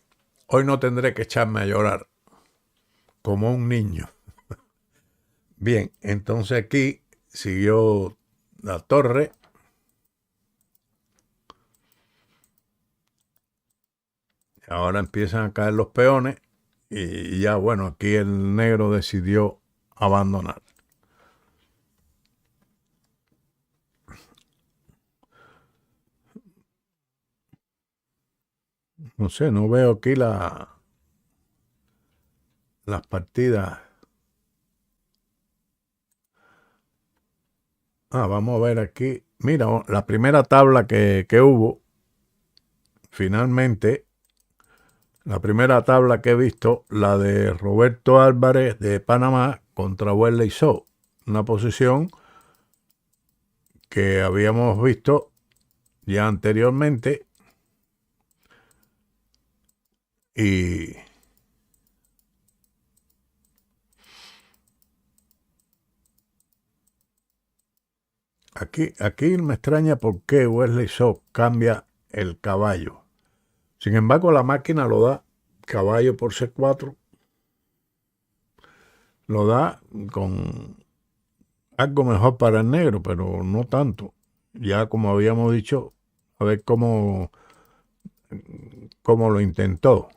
hoy no tendré que echarme a llorar como un niño. Bien, entonces aquí siguió la torre. Ahora empiezan a caer los peones y ya, bueno, aquí el negro decidió abandonar. No sé, no veo aquí las partidas. Vamos a ver aquí. Mira, la primera tabla que hubo, finalmente, la primera tabla que he visto, la de Roberto Álvarez de Panamá contra Wesley So, una posición que habíamos visto ya anteriormente, y aquí me extraña por qué Wesley So cambia el caballo. Sin embargo, la máquina lo da caballo por C4, lo da con algo mejor para el negro, pero no tanto. Ya, como habíamos dicho, a ver cómo lo intentó.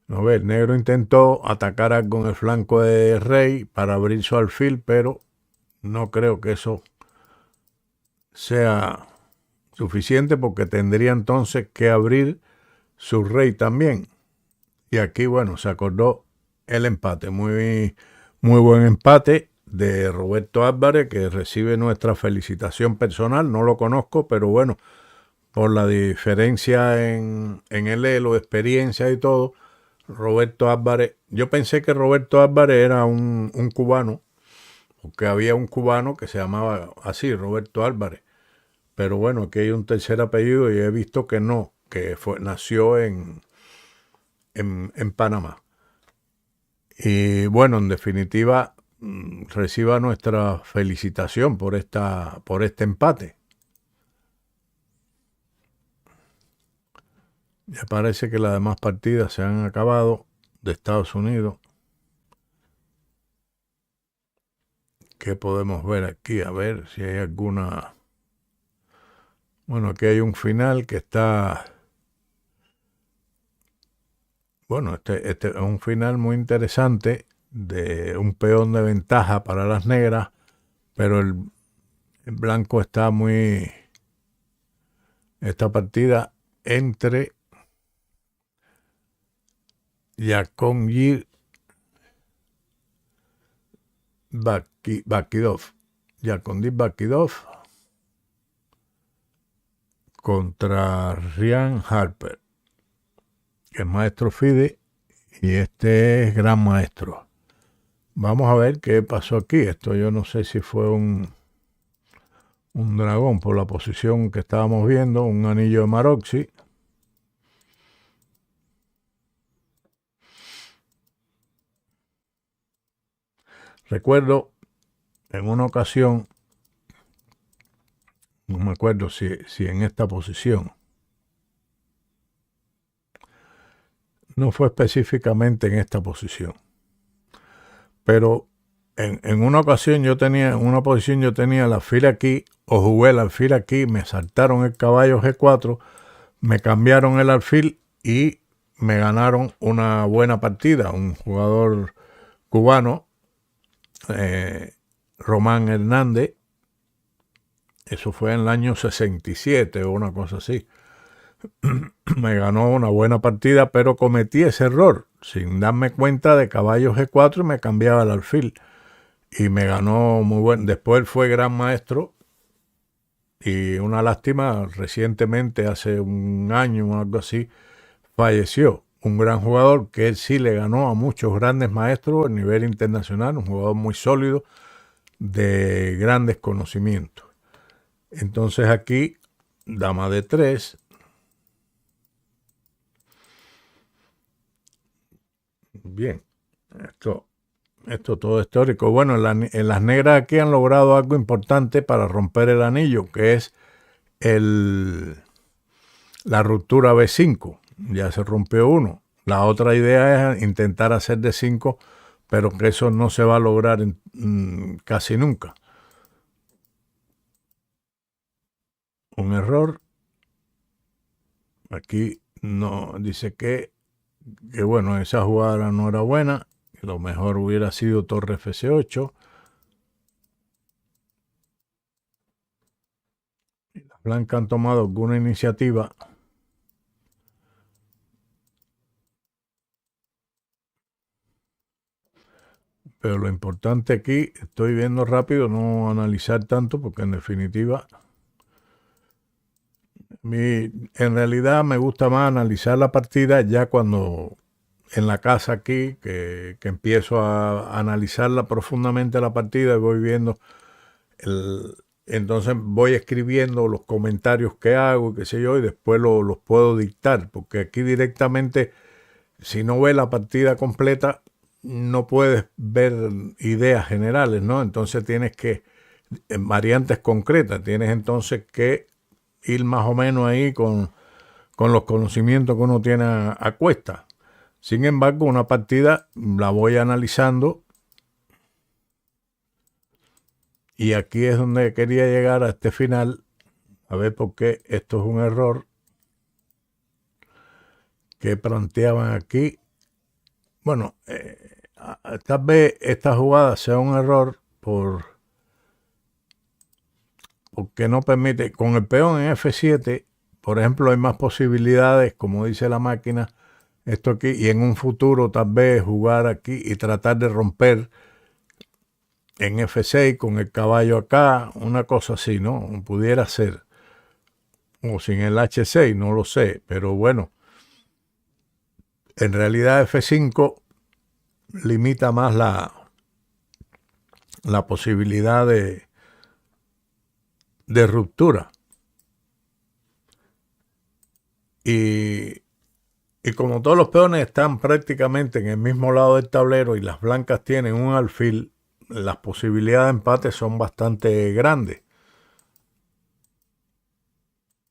No ve, el negro intentó atacar algo en el flanco de rey para abrir su alfil, pero no creo que eso sea suficiente, porque tendría entonces que abrir su rey también. Y aquí, bueno, se acordó el empate. Muy, muy buen empate de Roberto Álvarez, que recibe nuestra felicitación personal. No lo conozco, pero bueno, por la diferencia en el elo, experiencia y todo, Roberto Álvarez, yo pensé que Roberto Álvarez era un cubano, porque había un cubano que se llamaba así, Roberto Álvarez. Pero bueno, aquí hay un tercer apellido y he visto que no, que nació en en Panamá. Y bueno, en definitiva, reciba nuestra felicitación por este empate. Ya parece que las demás partidas se han acabado de Estados Unidos. ¿Qué podemos ver aquí? A ver si hay alguna... Bueno, aquí hay un final que está... Bueno, este es un final muy interesante de un peón de ventaja para las negras, pero el blanco está muy... Esta partida entre Yakonyi Bakidov contra Ryan Harper, que es maestro FIDE y este es gran maestro. Vamos a ver qué pasó aquí. Esto yo no sé si fue un dragón por la posición que estábamos viendo, un anillo de Maroxy. Recuerdo en una ocasión, no me acuerdo si en esta posición, no fue específicamente en esta posición, pero en una ocasión en una posición yo tenía el alfil aquí, o jugué el alfil aquí, me saltaron el caballo G4, me cambiaron el alfil y me ganaron una buena partida. Un jugador cubano, Román Hernández, eso fue en el año 67 o una cosa así. Me ganó una buena partida, pero cometí ese error sin darme cuenta de caballo G4 y me cambiaba el alfil. Y me ganó muy bueno. Después fue gran maestro y una lástima, recientemente, hace un año o algo así, falleció. Un gran jugador que él sí le ganó a muchos grandes maestros a nivel internacional, un jugador muy sólido, de grandes conocimientos. Entonces aquí, dama de 3. Bien, esto todo histórico. Bueno, en las negras aquí han logrado algo importante para romper el anillo, que es la ruptura B5. Ya se rompió uno. La otra idea es intentar hacer de 5, pero que eso no se va a lograr casi nunca. Un error. Aquí no dice que bueno, esa jugada no era buena. Lo mejor hubiera sido torre Fc8. Las blancas han tomado alguna iniciativa. Pero lo importante aquí, estoy viendo rápido, no analizar tanto, porque en definitiva, en realidad me gusta más analizar la partida ya cuando en la casa aquí, que empiezo a analizarla profundamente la partida y voy viendo entonces voy escribiendo los comentarios que hago, qué sé yo, y después los puedo dictar, porque aquí directamente, si no ves la partida completa, no puedes ver ideas generales, ¿no? Entonces tienes que, en variantes concretas, tienes entonces que ir más o menos ahí con los conocimientos que uno tiene a cuesta. Sin embargo, una partida la voy analizando y aquí es donde quería llegar a este final, a ver por qué esto es un error que planteaban aquí. Bueno, tal vez esta jugada sea un error porque no permite, con el peón en F7, por ejemplo, hay más posibilidades, como dice la máquina, esto aquí, y en un futuro tal vez jugar aquí y tratar de romper en F6 con el caballo acá, una cosa así, ¿no? Pudiera ser. O sin el H6, no lo sé, pero bueno, en realidad F5 limita más la posibilidad de ruptura. Y Y como todos los peones están prácticamente en el mismo lado del tablero y las blancas tienen un alfil, las posibilidades de empate son bastante grandes.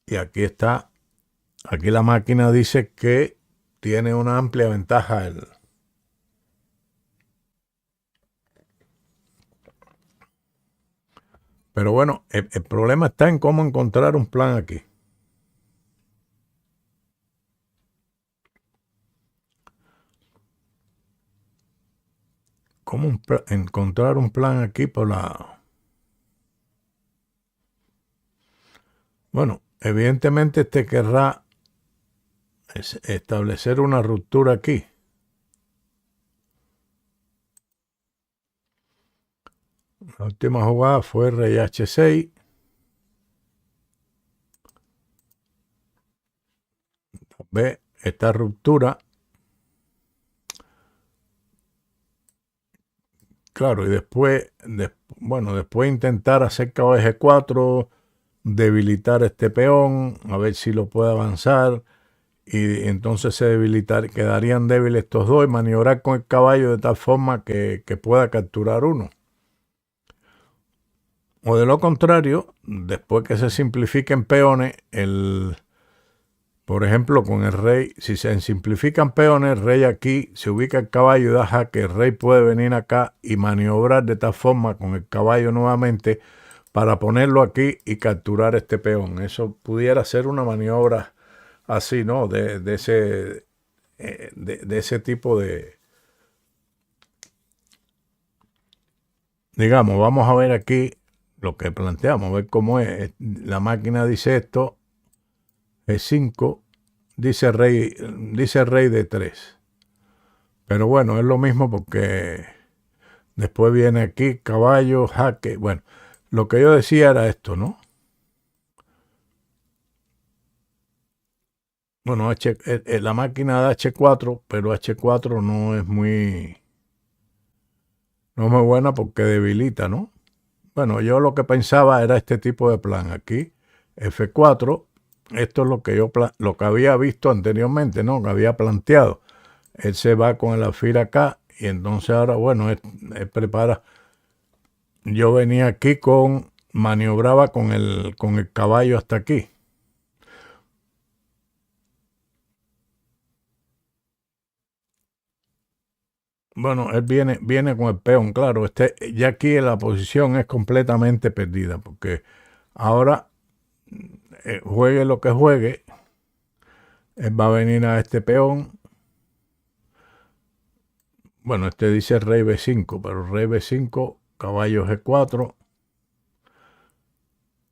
Y aquí está, aquí la máquina dice que tiene una amplia ventaja pero bueno, el problema está en cómo encontrar un plan aquí. ¿Cómo encontrar un plan aquí por la... Bueno, evidentemente te querrá establecer una ruptura aquí. La última jugada fue rey h6. Ve esta ruptura. Claro, y después, después intentar hacer caballo g4, debilitar este peón, a ver si lo puede avanzar. Y entonces quedarían débiles estos dos y maniobrar con el caballo de tal forma que pueda capturar uno. O de lo contrario, después que se simplifiquen peones, por ejemplo, con el rey, si se simplifican peones, el rey aquí se ubica el caballo y da jaque, el rey puede venir acá y maniobrar de tal forma con el caballo nuevamente para ponerlo aquí y capturar este peón. Eso pudiera ser una maniobra así, ¿no? De ese tipo de... Digamos, vamos a ver aquí lo que planteamos, a ver cómo es. La máquina dice esto, es 5, dice rey de 3. Pero bueno, es lo mismo porque después viene aquí caballo, jaque. Bueno, lo que yo decía era esto, ¿no? Bueno, la máquina da H4, pero H4 no es muy buena porque debilita, ¿no? Bueno, yo lo que pensaba era este tipo de plan. Aquí, F4, esto es lo que lo que había visto anteriormente, ¿no? Que había planteado. Él se va con el alfil acá y entonces ahora, bueno, él prepara. Yo venía aquí maniobraba con el caballo hasta aquí. Bueno, él viene con el peón, claro. Ya aquí la posición es completamente perdida, porque ahora juegue lo que juegue, él va a venir a este peón. Bueno, este dice rey B5, pero rey B5, caballo G4,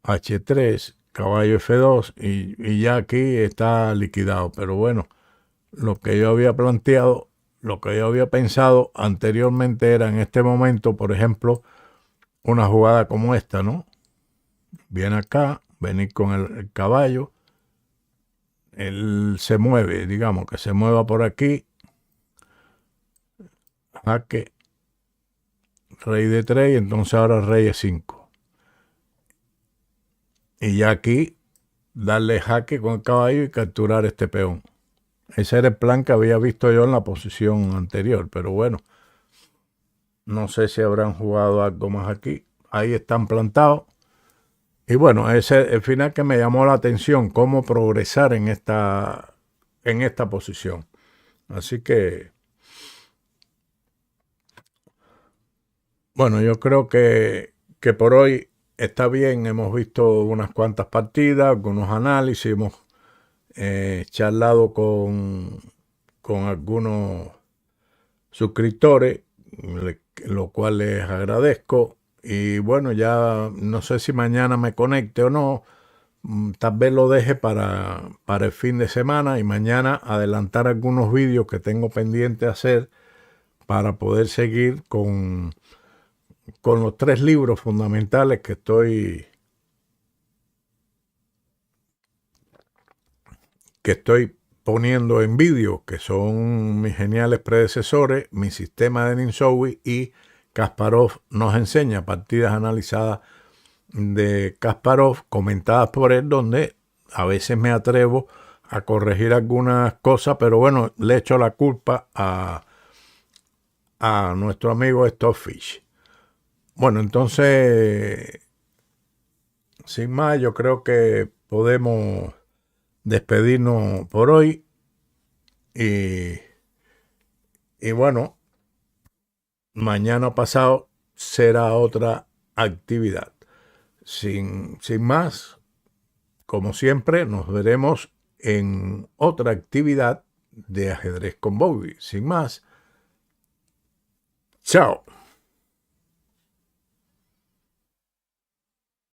H3, caballo F2 y ya aquí está liquidado. Pero bueno, lo que yo había planteado, lo que yo había pensado anteriormente era en este momento, por ejemplo, una jugada como esta, ¿no? Viene acá, venir con el caballo, él se mueve, digamos que se mueva por aquí, jaque, rey de 3 y entonces ahora rey de 5. Y ya aquí darle jaque con el caballo y capturar este peón. Ese era el plan que había visto yo en la posición anterior, pero bueno, no sé si habrán jugado algo más aquí. Ahí están plantados. Y bueno, ese es el final que me llamó la atención, cómo progresar en esta posición. Así que, bueno, yo creo que por hoy está bien. Hemos visto unas cuantas partidas, algunos análisis, hemos charlado con algunos suscriptores, lo cual les agradezco. Y bueno, ya no sé si mañana me conecte o no. Tal vez lo deje para el fin de semana y mañana adelantar algunos vídeos que tengo pendiente hacer para poder seguir con los 3 libros fundamentales que estoy poniendo en vídeo, que son mis geniales predecesores, mi sistema de Ninsowi y Kasparov nos enseña, partidas analizadas de Kasparov, comentadas por él, donde a veces me atrevo a corregir algunas cosas, pero bueno, le echo la culpa a nuestro amigo Stockfish. Bueno, entonces, sin más, yo creo que podemos despedirnos por hoy y, y bueno, mañana pasado será otra actividad. Sin más, como siempre, nos veremos en otra actividad de ajedrez con Bobby. Sin más, chao.